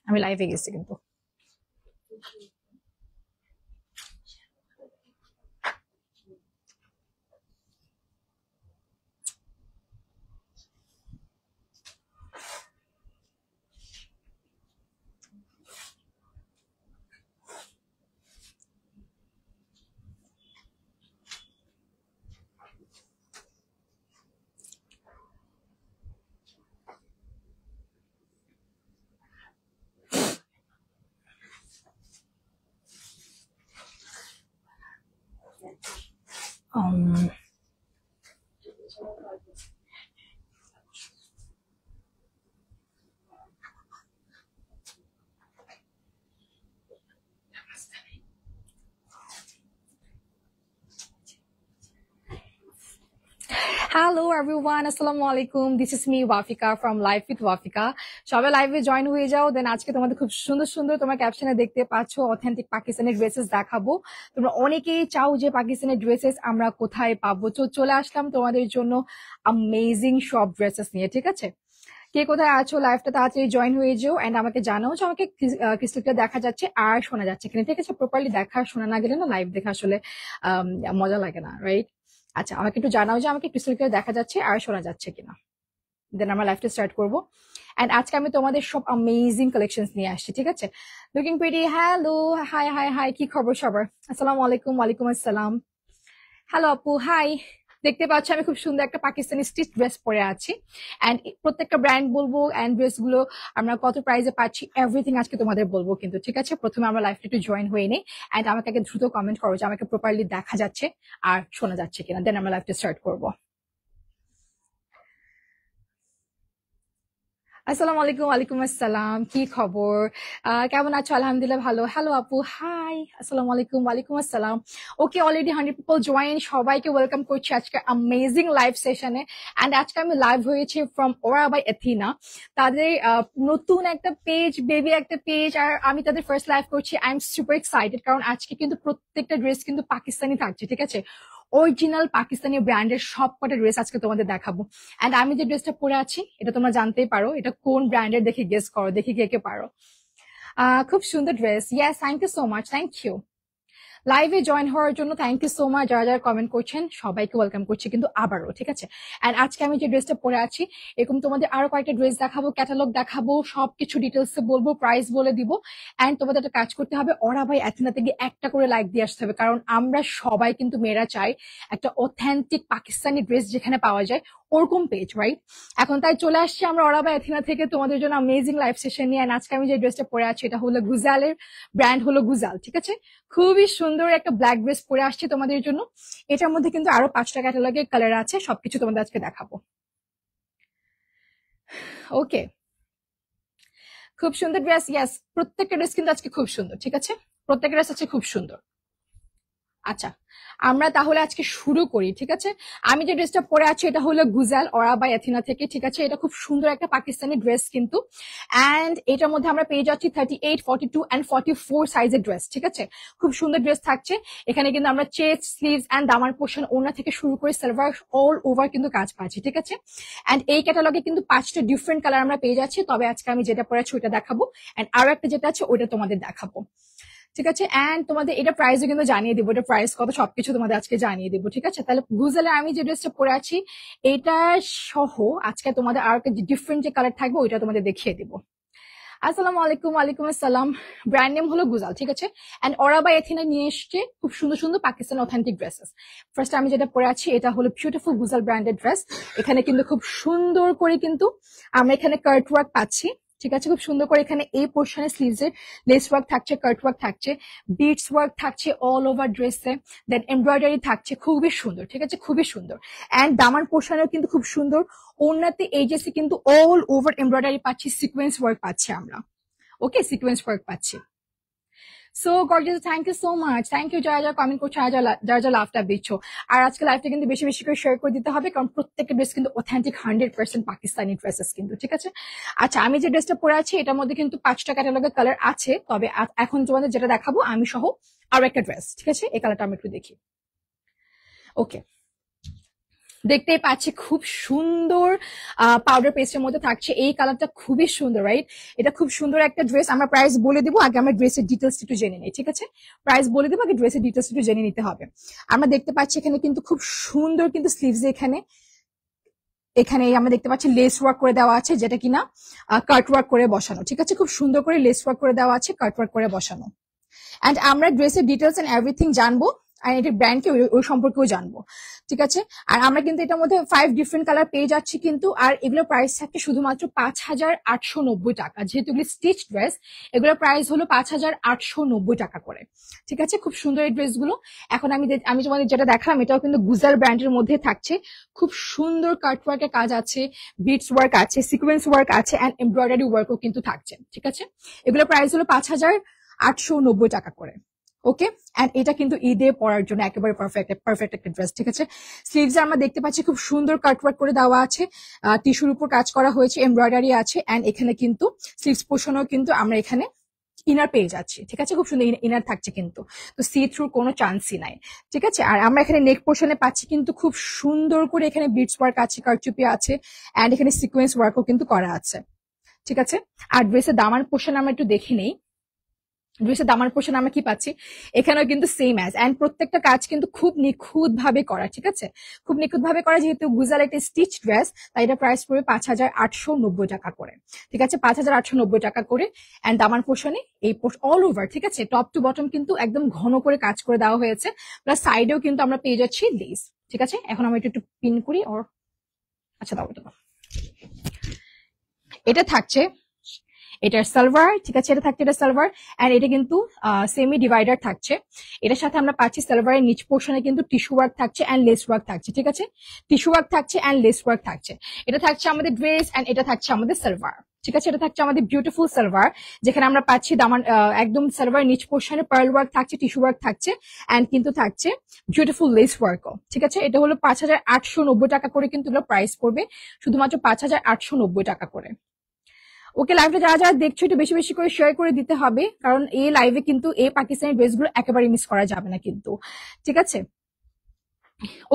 আমি লাইভে গেছি কিন্তু। Um, Hello everyone, আসসালামু আলাইকুম। This is me Wafika from life with Wafika. সবাই লাইভে জয়েন হয়ে যাও। দেন আজকে তোমাদের খুব সুন্দর সুন্দর তোমার ক্যাপশনে দেখতে পাচ্ছ অথেন্টিক পাকিস্তানের ড্রেসেস দেখাবো। তোমরা অনেকেই চাও যে পাকিস্তানের ড্রেসেস আমরা কোথায় পাবো, তো চলে আসলাম তোমাদের জন্য অ্যামেজিং সব ড্রেসেস নিয়ে। ঠিক আছে, কে কোথায় আছো লাইভটা তাড়াতাড়ি জয়েন হয়ে যাও এন্ড আমাকে জানাও যে আমাকে ক্রিস্টালটা দেখা যাচ্ছে আর শোনা যাচ্ছে কিনা। ঠিক আছে, প্রপারলি দেখা শোনা না গেলে না লাইভ দেখা আসলে মজা লাগে না, রাইট? আচ্ছা, আমাকে একটু জানাও যে আমাকে ক্রিস্টাল দেখা যাচ্ছে আর শোনা যাচ্ছে কিনা, দেন আমরা লাইভটা স্টার্ট করবো। এন্ড আজকে আমি তোমাদের সব অ্যামেজিং কালেকশনস নিয়ে আসছি। ঠিক আছে, looking pretty, hello, high high high, কি খবর সবার? আসসালামু আলাইকুম। ওয়ালাইকুম আসসালাম। হ্যালো আপু, হাই। দেখতে পাচ্ছ আমি খুব সুন্দর একটা পাকিস্তানি স্টিচ ড্রেস পরে আছি এন্ড প্রত্যেকটা ব্র্যান্ড বলবো এন্ড ড্রেস গুলো আমরা কত প্রাইসে পাচ্ছি এভরিথিং আজকে তোমাদের বলবো কিন্তু। ঠিক আছে, প্রথমে আমরা লাইভটা একটু জয়েন হয়ে নিই এন্ড আমাকে আগে দ্রুত কমেন্ট করো যে আমাকে প্রপারলি দেখা যাচ্ছে আর শোনা যাচ্ছে কিনা, দেন আমরা লাইভটা স্টার্ট করবো। আসসালামু আলাইকুম। ওয়ালাইকুম আসসালাম, কি খবর? কেমন আছো? আলহামদুলিল্লাহ ভালো। হ্যালো আপু, হাই। আসসালামু আলাইকুম। ওয়ালাইকুম আসসালাম। ওকে, অলরেডি 100 পিপল জয়েন। সবাইকে ওয়েলকাম করছি আজকে অ্যামেজিং লাইভ সেশনে। এন্ড আজকে আমি লাইভ হয়েছি ফ্রম ওরা বাই এথিনা। তাদের নতুন একটা পেজ, বেবি একটা পেজ, আর আমি তাদের ফার্স্ট লাইভ করছি। আই এম সুপার এক্সাইটেড কারণ আজকে কিন্তু প্রত্যেকটা ড্রেস কিন্তু পাকিস্তানি থাকছে। ঠিক আছে, অরিজিনাল পাকিস্তানি ব্র্যান্ডের সব কটা ড্রেস আজকে তোমাদের দেখাবো। এন্ড আমি যে ড্রেসটা পরে আছি এটা তোমরা জানতেই পারো এটা কোন ব্র্যান্ডের, দেখে গেস করো, দেখি কে কে পারো। খুব সুন্দর dress. Yes, thank you so much, thank you. লাইভে জয়েন হওয়ার জন্য থ্যাংক ইউ সো মাচ। যারা যারা কমেন্ট করছেন সবাইকে ওয়েলকাম করছি কিন্তু আবারও। ঠিক আছে, এন্ড আজকে আমি যে ড্রেসটা পরে আছি এরকম তোমাদের আরো কয়েকটা ড্রেস দেখাবো, ক্যাটালগ দেখাবো, সবকিছু ডিটেলস বলবো, প্রাইস বলে দিব। এন্ড তোমাদের একটা কাজ করতে হবে, ওরা ভাই এথেনা থেকে একটা করে লাইক দিয়ে আসতে হবে, কারণ আমরা সবাই কিন্তু মেয়েরা চাই একটা অথেন্টিক পাকিস্তানি ড্রেস যেখানে পাওয়া যায় ওরকম পেজ, রাইট? এখন তাই চলে আসছি আমরা ওরা ভাই এথেনা থেকে তোমাদের জন্য অ্যামেজিং লাইভ সেশন নিয়ে। আজকে আমি যে ড্রেসটা পরে আছি এটা হলো গুজালের, ব্র্যান্ড হলো গুজাল। ঠিক আছে, খুবই সুন্দর একটা ব্ল্যাক ড্রেস পরে আসছি তোমাদের জন্য। এটার মধ্যে কিন্তু আরো 5টা ক্যাটালগের কালার আছে, সবকিছু তোমাদের আজকে দেখাবো। ওকে, খুব সুন্দর ড্রেস। ইয়েস, প্রত্যেকটা ড্রেস কিন্তু আজকে খুব সুন্দর। ঠিক আছে, প্রত্যেকটা ড্রেস আজকে খুব সুন্দর। আচ্ছা, আমরা তাহলে আজকে শুরু করি। ঠিক আছে, আমি যে ড্রেসটা পরে আছি এটা হলো গুজাল ওরা বাই এথিনা থেকে। ঠিক আছে, এটা খুব সুন্দর একটা পাকিস্তানি ড্রেস কিন্তু। এন্ড এটার মধ্যে আমরা পেয়ে যাচ্ছি 38, 42 এন্ড 44 সাইজের ড্রেস। ঠিক আছে, খুব সুন্দর ড্রেস থাকছে। এখানে কিন্তু আমরা চেস্ট, স্লিভস এন্ড দামার পোর্শন, ওড়না থেকে শুরু করে সালোয়ার অল ওভার কিন্তু কাজ পাচ্ছি। ঠিক আছে, এন্ড এই ক্যাটালগে কিন্তু 5টা ডিফারেন্ট কালার আমরা পেয়ে যাচ্ছি, তবে আজকে আমি যেটা পরে আছি ওইটা দেখাবো এন্ড আরো একটা যেটা আছে ওইটা তোমাদের দেখাবো। ঠিক আছে, এন্ড তোমাদের এটা প্রাইসও কিন্তু জানিয়ে দিব, এটা প্রাইস কত সবকিছু তোমাদের আজকে জানিয়ে দিব। ঠিক আছে, তাহলে গুজেলে আমি যে ড্রেসটা পরে আছি এটা সহ আজকে তোমাদের আর ডিফারেন্ট যে কালার থাকবে ওইটা তোমাদের দেখিয়ে দিব। আসসালামু আলাইকুম। ওয়ালাইকুম আসসালাম। ব্র্যান্ড নেম হলো গুজাল। ঠিক আছে, এন্ড ওরা বা এথিনা নিয়ে এসছে খুব সুন্দর সুন্দর পাকিস্তান অথেন্টিক ড্রেসেস। ফার্স্ট আমি যেটা পরে আছি এটা হলো বিউটিফুল গুজাল ব্র্যান্ডেড ড্রেস। এখানে কিন্তু খুব সুন্দর করে কিন্তু আমরা এখানে কার্ট ওয়ার্ক পাচ্ছি। ঠিক আছে, খুব সুন্দর করে এখানে এই পোর্শনে স্লিভস এর লেস ওয়ার্ক থাকছে, কার্ট ওয়ার্ক থাকছে, বিটস ওয়ার্ক থাকছে অল ওভার ড্রেসে, দেন এমব্রয়ডারি থাকছে, খুবই সুন্দর। ঠিক আছে, খুবই সুন্দর। এন্ড দামান পোর্শনেও কিন্তু খুব সুন্দর। ওড়নাতে এই যে কিন্তু অল ওভার এমব্রয়ডারি পাচ্ছি, সিকোয়েন্স ওয়ার্ক পাচ্ছি আমরা। ওকে, সিকোয়েন্স ওয়ার্ক পাচ্ছি। So gorgeous, thank you so much, thank you. যারা যারা কমেন্ট করছো, যারা যারা লাভটা দিচ্ছ, আর আজকে লাইভটা কিন্তু বেশি বেশি করে শেয়ার করে দিতে হবে, কারণ প্রত্যেকটা ড্রেস কিন্তু অথেন্টিক 100% পাকিস্তানি ড্রেসেস কিন্তু। ঠিক আছে, আচ্ছা আমি যে ড্রেসটা পরে আছি এটার মধ্যে কিন্তু 5টা ক্যাটালগের কালার আছে, তবে এখন তোমাদের যেটা দেখাবো আমি সহ আরো একটা ড্রেস। ঠিক আছে, এই কালারটা আমি একটু দেখি। ওকে, দেখতেই পাচ্ছি খুব সুন্দর পাউডার পেস্টের মধ্যে থাকছে। এই কালারটা খুবই সুন্দর, রাইট? এটা খুব সুন্দর একটা ড্রেস। আমরা প্রাইস বলে দিব, আগে আমরা ড্রেসের ডিটেলস একটু জেনে নিই, ঠিক আছে? প্রাইস বলে দিব, আগে ড্রেসের ডিটেলস একটু জেনে নিতে হবে। আমরা দেখতে পাচ্ছি এখানে কিন্তু খুব সুন্দর কিন্তু স্লিভস এখানে এখানে আমরা দেখতে পাচ্ছি লেস ওয়ার্ক করে দেওয়া আছে, যেটা কিনা কাট ওয়ার্ক করে বসানো, ঠিক আছে? খুব সুন্দর করে লেস ওয়ার্ক করে দেওয়া আছে, কাট ওয়ার্ক করে বসানো। এন্ড আমরা ড্রেসের ডিটেলস এন্ড এভরিথিং জানবো, আর এটার ব্র্যান্ডকে ওই সম্পর্কেও জানবো, ঠিক আছে? আর আমরা কিন্তু এটার মধ্যে 5 ডিফারেন্ট কালার পেয়ে যাচ্ছি কিন্তু। আর এগুলোর প্রাইস থাকছে শুধুমাত্র 5,890 টাকা। যেহেতু এগুলো স্টিচ ড্রেস, এগুলোর প্রাইস হলো 5,890 টাকা করে, ঠিক আছে? খুব সুন্দর এই ড্রেসগুলো। এখন আমি তোমাদের যেটা দেখালাম, এটাও কিন্তু গুজাল ব্র্যান্ডের মধ্যে থাকছে। খুব সুন্দর কাট ওয়ার্কের কাজ আছে, বিটস ওয়ার্ক আছে, সিকোয়েন্স ওয়ার্ক আছে, এন্ড এমব্রয়ডারি ওয়ার্কও কিন্তু থাকছে, ঠিক আছে? এগুলোর প্রাইস হলো 5,890 টাকা করে। ওকে, এন্ড এটা কিন্তু ঈদে পরার জন্য একেবারে পারফেক্ট একটা ড্রেস, ঠিক আছে? স্লিভস আমরা দেখতে পাচ্ছি খুব সুন্দর কাটওয়ার্ক করে দেওয়া আছে, টিস্যুর উপর কাজ করা হয়েছে, এমব্রয়ডারি আছে, এন্ড এখানে কিন্তু স্লিভস পোর্শনও কিন্তু আমরা এখানে ইনার পেয়ে যাচ্ছি, ঠিক আছে? খুব সুন্দর ইনার থাকছে কিন্তু, তো সি থ্রুর কোনো চান্সই নাই, ঠিক আছে? আর আমরা এখানে নেক পোর্শনে পাচ্ছি কিন্তু খুব সুন্দর করে এখানে বিটস ওয়ার্ক আছে, কারচুপি আছে, এন্ড এখানে সিকোয়েন্স ওয়ার্কও কিন্তু করা আছে, ঠিক আছে? আর ড্রেসের দামান পোর্শন আমরা একটু দেখে নেই। ড্রেসের দামার পোর্শন আমরা কি পাচ্ছি, এখানেও কিন্তু সেম অ্যাজ, এন্ড প্রত্যেকটা কাজ কিন্তু খুব নিখুঁত ভাবে করা, ঠিক আছে? খুব নিখুঁত ভাবে করা, যেহেতু গুজাল একটা স্টিচ ড্রেস, তাই এটা প্রাইস পড়বে 5,890 টাকা করে, ঠিক আছে? 5,890 টাকা করে। এন্ড দামার পোর্শনে এই অল ওভার, ঠিক আছে, টপ টু বটম কিন্তু একদম ঘন করে কাজ করে দেওয়া হয়েছে, প্লাস সাইডেও কিন্তু আমরা পেয়ে যাচ্ছি লেস, ঠিক আছে? এখন আমরা একটু পিন করি, ওর আচ্ছা দাও এটা, এটা থাকছে এটার সালোয়ার, ঠিক আছে? এটা থাকছে এটা সালোয়ার, এন্ড এটা কিন্তু সেমি ডিভাইডার থাকছে। এটার সাথে আমরা পাচ্ছি সালোয়ারের নিচ পোর্শনে কিন্তু টিস্যু ওয়ার্ক থাকছে এন্ড লেস ওয়ার্ক থাকছে, ঠিক আছে? টিস্যু ওয়ার্ক থাকছে এন্ড লেস ওয়ার্ক থাকছে। এটা থাকছে আমাদের ড্রেস, এন্ড এটা থাকছে আমাদের সালোয়ার, ঠিক আছে? এটা থাকছে আমাদের বিউটিফুল সালোয়ার, যেখানে আমরা পাচ্ছি দামান একদম সালোয়ার নিচ পোর্শনে পার্ল ওয়ার্ক থাকছে, টিস্যু ওয়ার্ক থাকছে, এন্ড কিন্তু থাকছে বিউটিফুল লেস ওয়ার্কও, ঠিক আছে? এটা হলো 5,890 টাকা করে কিন্তু এগুলো প্রাইস পড়বে, শুধুমাত্র 5,890 টাকা করে। ওকে, লাইভটা যারা যারা দেখছো একটু বেশি বেশি করে শেয়ার করে দিতে হবে, কারণ এই লাইভে কিন্তু এই পাকিস্তানি ড্রেসগুলো একেবারে মিস করা যাবে না কিন্তু, ঠিক আছে?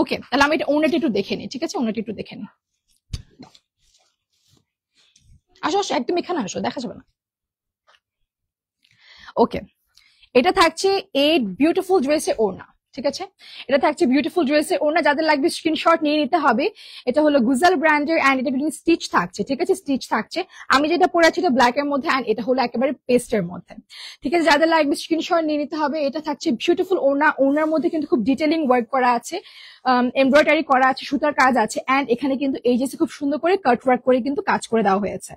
ওকে, তাহলে আমি এটা ওনাটা একটু দেখে নিই, ঠিক আছে? ওনাটা একটু দেখে নিই। আসো আসো, একদম এখানে আসো, দেখা যাবে না। ওকে, এটা থাকছে এই বিউটিফুল ড্রেসের ওড়না, ঠিক আছে? এটা থাকছে বিউটিফুল ড্রেসের ওড়না। যাদের লাগবে স্ক্রিনশট নিয়ে নিতে হবে। এটা হলো গুজাল ব্র্যান্ডের, এন্ড এটা কিন্তু স্টিচ থাকছে, ঠিক আছে? স্টিচ থাকছে। আমি যেটা পরে আছি এটা ব্ল্যাক এর মধ্যে, এন্ড এটা হলো একেবারে পেস্টের মধ্যে, ঠিক আছে? যাদের লাগবে স্ক্রিনশট নিয়ে নিতে হবে। এটা থাকছে বিউটিফুল ওড়না। ওড়নার মধ্যে কিন্তু খুব ডিটেলিং ওয়ার্ক করা আছে, এমব্রয়ডারি করা আছে, সুতার কাজ আছে, এন্ড এখানে কিন্তু এই যে খুব সুন্দর করে কাট ওয়ার্ক করে কিন্তু কাজ করে দেওয়া হয়েছে,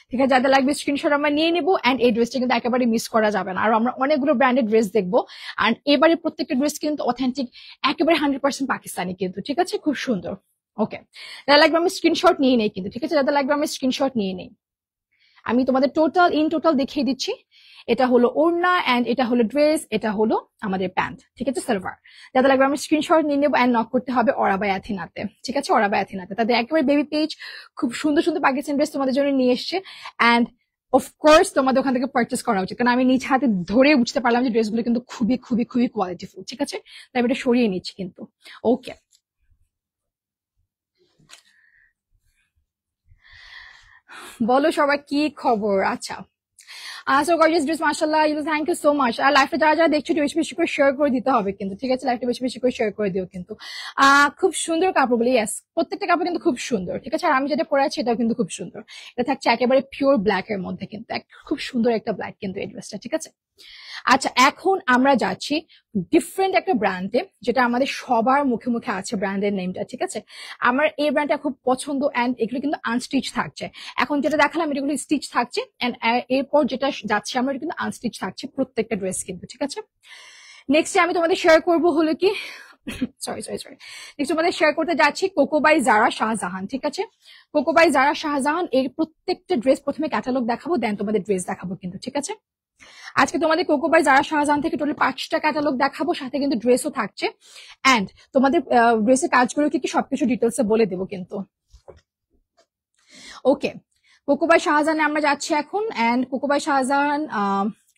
ঠিক আছে? যাদের লাগবে স্ক্রিনশট আমরা নিয়ে নেবো, এন্ড এই ড্রেসটা কিন্তু একেবারে মিস করা যাবে না। আর আমরা অনেকগুলো ব্র্যান্ডেড ড্রেস দেখবো, আর এবারে প্রত্যেকটা ড্রেস কিন্তু অথেন্টিক, একেবারে 100% পাকিস্তানি কিন্তু, ঠিক আছে? খুব সুন্দর। ওকে, যাদের লাগবে আমি স্ক্রিনশট নিয়ে নেই কিন্তু, ঠিক আছে? যাদের লাগবে আমি স্ক্রিনশট নিয়ে নেই। আমি তোমাদের টোটাল দেখিয়ে দিচ্ছি। এটা হলো ওড়না, এন্ড এটা হলো ড্রেস, এটা হলো আমাদের প্যান্ট, ঠিক আছে? সালোয়ার। যাদের লাগবে আমি স্ক্রিনশট নিয়ে নেবো, এন্ড নক করতে হবে অরাবাই অ্যাথিনাতে, ঠিক আছে? অরাবাই অ্যাথিনাতে তাদের একেবারে বেবি পেজ, খুব সুন্দর সুন্দর পাকিস্তানি ড্রেস তোমাদের জন্য নিয়ে এসছে, এন্ড অফকোর্স তোমাদের ওখান থেকে পারচেস করা উচিত, কারণ আমি নিজ হাতে ধরে বুঝতে পারলাম যে ড্রেসগুলো কিন্তু খুবই খুবই খুবই কোয়ালিটিফুল, ঠিক আছে? তাই আমি এটা সরিয়ে নিচ্ছি কিন্তু। ওকে, বলো সবাই কি খবর? আচ্ছা, সো গর্জিয়াস ড্রেস, মাশাআল্লাহ, থ্যাংক ইউ সো মাচ। আর লাইফে যারা যারা দেখছো বেশি বেশি করে শেয়ার করে দিতে হবে কিন্তু, ঠিক আছে? লাইফটা বেশি বেশি করে শেয়ার করে দিও কিন্তু। খুব সুন্দর কাপড়গুলো, ইয়েস, প্রত্যেকটা কাপড় কিন্তু খুব সুন্দর, ঠিক আছে? আর আমি যেটা পরে আছি এটাও কিন্তু খুব সুন্দর। এটা থাকছে একেবারে পিওর ব্ল্যাক এর মধ্যে কিন্তু, খুব সুন্দর একটা ব্ল্যাক কিন্তু এই ড্রেসটা, ঠিক আছে? আচ্ছা, এখন আমরা যাচ্ছি ডিফারেন্ট একটা ব্র্যান্ডে, যেটা আমাদের সবার মুখে মুখে আছে ব্র্যান্ডের নেমটা, ঠিক আছে? আমার এই ব্র্যান্ডটা খুব পছন্দ, এন্ড এগুলো কিন্তু আনস্টিচ থাকছে। এখন যেটা দেখালাম এগুলো স্টিচ থাকছে, এন্ড এরপর যেটা যাচ্ছে আমরা কিন্তু আনস্টিচ থাকছে প্রত্যেকটা ড্রেস কিন্তু, ঠিক আছে? নেক্সট আমি তোমাদের শেয়ার করবো হলো কি সরি নেক্সট তোমাদের শেয়ার করতে যাচ্ছি কোকো বাই জারা শাহজাহান, ঠিক আছে? কোকো বাই জারা শাহজাহান এর প্রত্যেকটা ড্রেস প্রথমে ক্যাটালগ দেখাবো, দেন তোমাদের ড্রেস দেখাবো কিন্তু, ঠিক আছে? আজকে তোমাদের কোকো বাই জারা শাহজাহান থেকে টোটাল 5টা ক্যাটালগ দেখাবো, সাথে কিন্তু ড্রেসও থাকছে, এন্ড তোমাদের ড্রেসের কাজগুলো কি সবকিছু ডিটেলসে বলে দেবো কিন্তু। ওকে, কোকো বাই শাহজাহানে আমরা যাচ্ছি এখন, and Coco by Shahjahan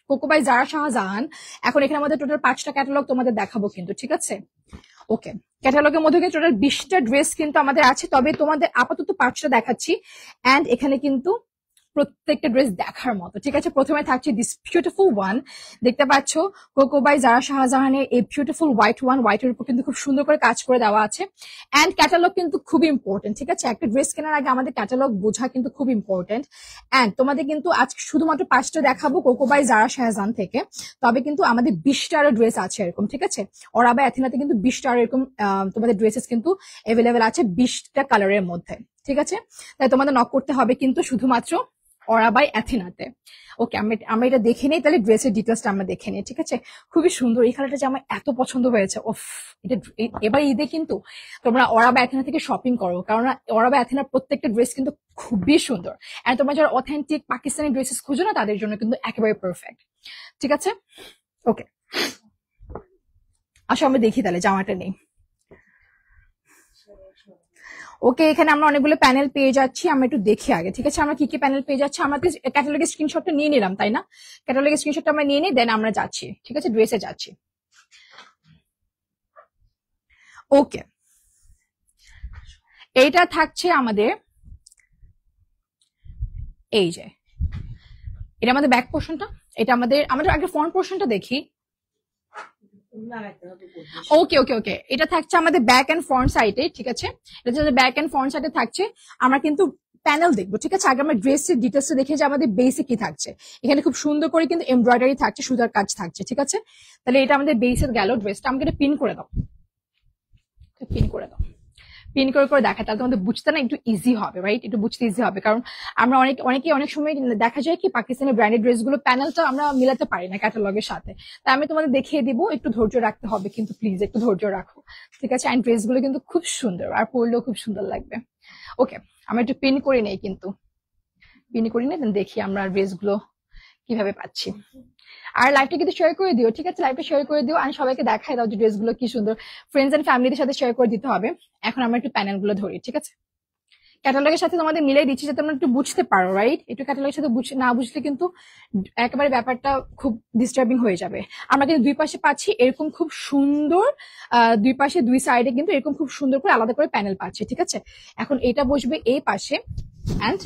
Coco by Zara Shahjahan. এখন এখানে আমাদের টোটাল 5টা ক্যাটালগ তোমাদের দেখাবো কিন্তু, ঠিক আছে? ওকে, ক্যাটালগের মধ্যে কিন্তু টোটাল 20টা ড্রেস কিন্তু আমাদের আছে, তবে তোমাদের আপাতত 5টা দেখাচ্ছি। এন্ড এখানে কিন্তু প্রত্যেকটা ড্রেস দেখার মতো, ঠিক আছে? প্রথমে থাকছে দিস বিউটিফুল ওয়ান, দেখতে পাচ্ছ কোকো বাই জারা শাহজাহানের এই বিউটিফুল হোয়াইট ওয়ান, হোয়াইটের উপর কিন্তু খুব সুন্দর করে কাজ করে দেওয়া আছে। এন্ড ক্যাটালগ কিন্তু খুব ইম্পর্টেন্ট, ঠিক আছে? একটা ড্রেস কেনার আগে আমাদের ক্যাটালগ বোঝা কিন্তু খুব ইম্পর্টেন্ট। এন্ড তোমাদের কিন্তু আজকে শুধুমাত্র 5টা দেখাবো কোকো বাই জারা শাহজাহান থেকে, তবে কিন্তু আমাদের 20টারও ড্রেস আছে এরকম, ঠিক আছে? ওরা বা অ্যাথেনাতে কিন্তু 20টার এরকম তোমাদের ড্রেসেস কিন্তু অ্যাভেলেবেল আছে 20টা কালারের মধ্যে, ঠিক আছে? তাই তোমাদের নক করতে হবে কিন্তু শুধুমাত্র ওরা বাই অ্যাথেনাতে। ওকে, আমরা এটা দেখে নিই, তাহলে ড্রেসের ডিটেলসটা আমরা দেখে নিই, ঠিক আছে? খুবই সুন্দর এই কালারটা, যে আমার এত পছন্দ হয়েছে। ওফ, এটা এবার ঈদে কিন্তু তোমরা ওরা বা অ্যাথেনা থেকে শপিং করো, কারণ ওরা বা অ্যাথেনার প্রত্যেকটা ড্রেস কিন্তু খুবই সুন্দর। আর তোমরা যারা অথেন্টিক পাকিস্তানি ড্রেসেস খুঁজো না, তাদের জন্য কিন্তু একেবারে পারফেক্ট, ঠিক আছে? ওকে, আসো আমরা দেখি তাহলে জামাটা নেই। ওকে, এখানে আমরা অনেকগুলো প্যানেল পেয়ে যাচ্ছি, আমরা একটু দেখি আগে, ঠিক আছে? আমরা কি কি প্যানেল পেয়ে যাচ্ছি, আমরা ক্যাটালগের স্ক্রিনশটটা নিয়ে নিলাম, তাই না? ক্যাটালগের স্ক্রিনশটটা আমরা নিয়ে নিই, দেন আমরা যাচ্ছি, ঠিক আছে? ড্রেসে যাচ্ছি। ওকে, এইটা থাকছে আমাদের, এই যে এটা আমাদের ব্যাক পোর্শনটা, এটা আমাদের আগে ফ্রন্ট পোর্শনটা দেখি। ওকে ওকে ওকে, এটা থাকছে আমাদের ব্যাক এন্ড ফ্রন্ট সাইডে, ঠিক আছে? এটা ব্যাক এন্ড ফ্রন্ট সাইডে থাকছে। আমরা কিন্তু প্যানেল দেখবো, ঠিক আছে? আগে আমরা ড্রেসের ডিটেলস দেখে যে আমাদের বেসে কি থাকছে। এখানে খুব সুন্দর করে কিন্তু এমব্রয়ডারি থাকছে, সুতার কাজ থাকছে, ঠিক আছে? তাহলে এটা আমাদের বেসের গেল। ড্রেসটা আমাকে এটা পিন করে দাও, পিন করে দাও, পিন করে করে দেখা, তাহলে তোমাদের বুঝতে না একটু ইজি হবে, রাইট? একটু বুঝতে ইজি হবে, কারণ আমরা অনেকে অনেক সময় দেখা যায় কি পাকিস্তানি ব্র্যান্ডেড ড্রেস গুলো প্যানেলটা আমরা মিলাতে পারি না ক্যাটালগের সাথে। তাই আমি তোমাদের দেখিয়ে দিব, একটু ধৈর্য রাখতে হবে কিন্তু, প্লিজ একটু ধৈর্য রাখো, ঠিক আছে? অ্যান্ড ড্রেস গুলো কিন্তু খুব সুন্দর, আর পরলেও খুব সুন্দর লাগবে। ওকে, আমরা একটু পিন করে নেই, কিন্তু পিন করি না, দেখি আমরা ড্রেস গুলো কিভাবে পাচ্ছি। আর লাইভটা কিন্তু শেয়ার করে দিও, ঠিক আছে? লাইভটা শেয়ার করে দিও, আর সবাইকে দেখাই দাও যে ড্রেস গুলো কি সুন্দর। ফ্রেন্ডস এন্ড ফ্যামিলিদের সাথে শেয়ার করে দিতে হবে। এখন আমরা একটু প্যানেল গুলো ধরি, ঠিক আছে? ক্যাটালগের সাথে তোমাদের মিলাই দিচ্ছি যাতে তোমরা একটু বুঝতে পারো, রাইট? একটু ক্যাটালগের সাথে না বুঝলে কিন্তু একেবারে ব্যাপারটা খুব ডিস্টার্বিং হয়ে যাবে। আমরা কিন্তু দুই পাশে পাচ্ছি এরকম খুব সুন্দর, দুই পাশে দুই সাইডে কিন্তু এরকম খুব সুন্দর করে আলাদা করে প্যানেল পাচ্ছি, ঠিক আছে? এখন এটা বসবে এই পাশে, অ্যান্ড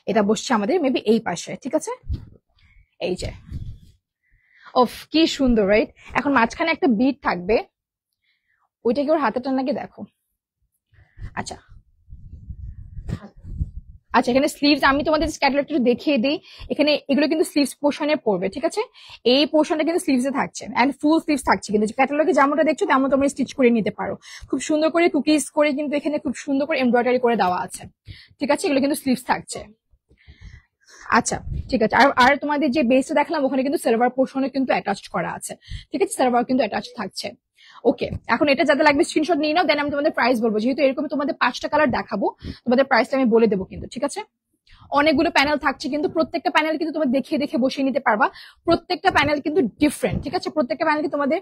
এটা বসছে আমাদের মেবি এই পাশে, ঠিক আছে? এই যে, ওফ কি সুন্দর, রাইট? এখন মাঝখানে একটা বিট থাকবে, ওইটা কি ওর হাতে টান নাকি দেখো। আচ্ছা আচ্ছা, এখানে স্লিভস আমি তোমাদের ক্যাটালগটা একটু দেখিয়ে দিই। এখানে এগুলো কিন্তু স্লিভস পোর্শনে পড়বে, ঠিক আছে? এই পোর্শনটা কিন্তু স্লিভসে থাকছে, এন্ড ফুল স্লিভস থাকছে, কিন্তু ক্যাটালগে যেমনটা দেখছো তেমন তোমরা স্টিচ করে নিতে পারো। খুব সুন্দর করে কুকিজ করে কিন্তু এখানে খুব সুন্দর করে এমব্রয়ডারি করে দেওয়া আছে, ঠিক আছে? এগুলো কিন্তু স্লিভস থাকছে। আচ্ছা ঠিক আছে, আর তোমাদের যে বেসটা দেখালাম ওখানে কিন্তু সালোয়ার পোর্শনে কিন্তু অ্যাটাচ করা আছে, ঠিক আছে? সালোয়ার কিন্তু অ্যাটাচ থাকছে। ওকে, এখন এটা যাতে লাগবে স্ক্রিনশট নিয়ে নাও, দেন আমি তোমাদের প্রাইস বলবো। যেহেতু এরকম তোমাদের 5টা কালার দেখাবো, তোমাদের প্রাইসটা আমি বলে দেবো কিন্তু, ঠিক আছে? অনেকগুলো প্যানেল থাকছে, কিন্তু প্রত্যেকটা প্যানেল কিন্তু তোমার দেখে দেখে বসিয়ে নিতে পারবা। প্রত্যেকটা প্যানেল কিন্তু ডিফারেন্ট, ঠিক আছে? প্রত্যেকটা প্যানেল তোমাদের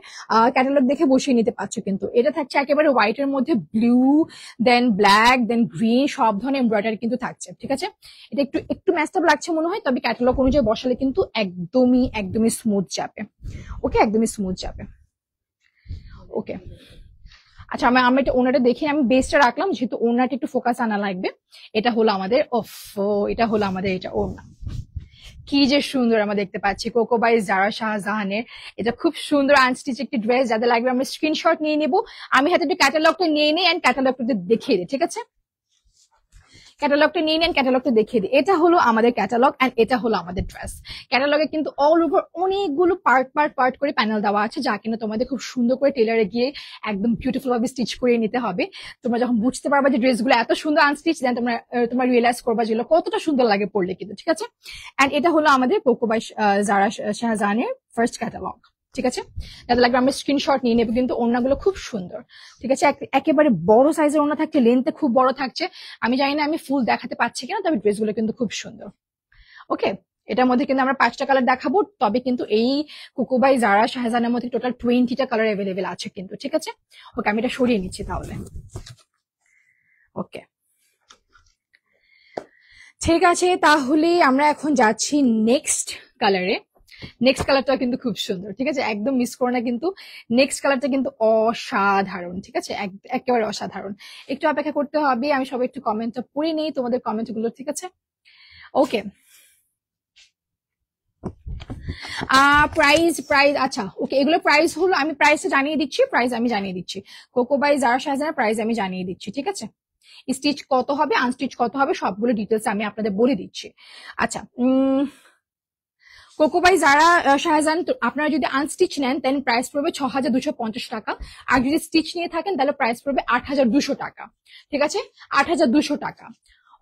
ক্যাটালগ দেখে বসিয়ে নিতে পারছো কিন্তু। এটা থাকছে একেবারে হোয়াইট এর মধ্যে ব্লু, দেন ব্ল্যাক, দেন গ্রিন, সব ধরনের এমব্রয়ডারি কিন্তু থাকছে, ঠিক আছে? এটা একটু একটু ম্যাচড আপ লাগছে মনে হয়, তবে ক্যাটালগ অনুযায়ী বসালে কিন্তু একদমই স্মুথ যাবে। ওকে, একদমই স্মুথ যাবে। ওকে, আচ্ছা আমরা এটা ওনাটা দেখি, আমি বেসটা রাখলাম যেহেতু ওনাটা একটু ফোকাস আনা লাগবে। এটা হলো আমাদের এটা হলো আমাদের এটা ওনা, কি যে সুন্দর আমরা দেখতে পাচ্ছি কোকো বাই জারা শাহজাহানের। এটা খুব সুন্দর আনস্টিচ একটি ড্রেস, যাদের লাগবে আমরা স্ক্রিনশট নিয়ে নিব। আমি হাতে একটু ক্যাটালগটা নিয়ে নিই এন্ড ক্যাটালগটা দেখিয়ে দিই, ঠিক আছে? ক্যাটালগটা নিয়ে নেন, ক্যাটালগটা দেখিয়ে দিই। এটা হলো আমাদের ক্যাটালগ এন্ড এটা হলো আমাদের ড্রেস। ক্যাটালগে কিন্তু অল ওভার অনেকগুলো পার্ট করে প্যানেল দেওয়া আছে, যা কিন্তু তোমাদের খুব সুন্দর করে টেলারে গিয়ে একদম বিউটিফুল ভাবে স্টিচ করে নিতে হবে। তোমরা যখন বুঝতে পারবা যে ড্রেসগুলো এত সুন্দর আনস্টিচ, দেন তোমরা রিয়েলাইজ করবা যেগুলো কতটা সুন্দর লাগে পড়লে কিন্তু, ঠিক আছে? এন্ড এটা হলো আমাদের কোকো বাই জারা শাহজাহানের ফার্স্ট ক্যাটালগ, ঠিক আছে? যাতে লাগবে আমরা স্ক্রিনশট নিয়ে নেবো। কিন্তু ওড়নাগুলো খুব সুন্দর, ঠিক আছে? একেবারে বড় সাইজের ওড়না থাকছে, লেন্থে খুব বড় থাকছে। আমি জানি না আমি ফুল দেখাতে পাচ্ছি কিনা, তবে ড্রেসগুলো কিন্তু খুব সুন্দর। ওকে, এটার মধ্যে কিন্তু আমরা 5টা কালার দেখাবো, তবে কিন্তু এই কোকো বাই জারা শাহজাহানের মধ্যে টোটাল 20টা কালার অ্যাভেলেবেল আছে কিন্তু, ঠিক আছে? ওকে, আমি এটা সরিয়ে নিচ্ছি তাহলে। ওকে, ঠিক আছে, তাহলে আমরা এখন যাচ্ছি নেক্সট কালারে। নেক্সট কালারটা কিন্তু খুব সুন্দর, ঠিক আছে, একদম মিস করো না কিন্তু। নেক্সট কালারটা কিন্তু অসাধারণ, ঠিক আছে, একেবারে অসাধারণ। একটু অপেক্ষা করতে হবে, আমি সবাই একটু কমেন্টটা পড়ে নেই তোমাদের কমেন্ট গুলো, ঠিক আছে। ওকে, প্রাইস প্রাইস আচ্ছা ওকে, এগুলো প্রাইস হলো, আমি প্রাইসটা জানিয়ে দিচ্ছি, প্রাইস আমি জানিয়ে দিচ্ছি। কোকো বাই জারা শাহজাহানের প্রাইস আমি জানিয়ে দিচ্ছি, ঠিক আছে। স্টিচ কত হবে, আনস্টিচ কত হবে, সবগুলো ডিটেলস আমি আপনাদের বলে দিচ্ছি। আচ্ছা, কোকো বাই জারা শাহজাহান আপনারা যদি আনস্টিচ নেন দেন প্রাইস পড়বে ৬,২৫০ টাকা। আর যদি স্টিচ নিয়ে থাকেন তাহলে প্রাইস পড়বে ৮,২০০ টাকা, ঠিক আছে, ৮,২০০ টাকা।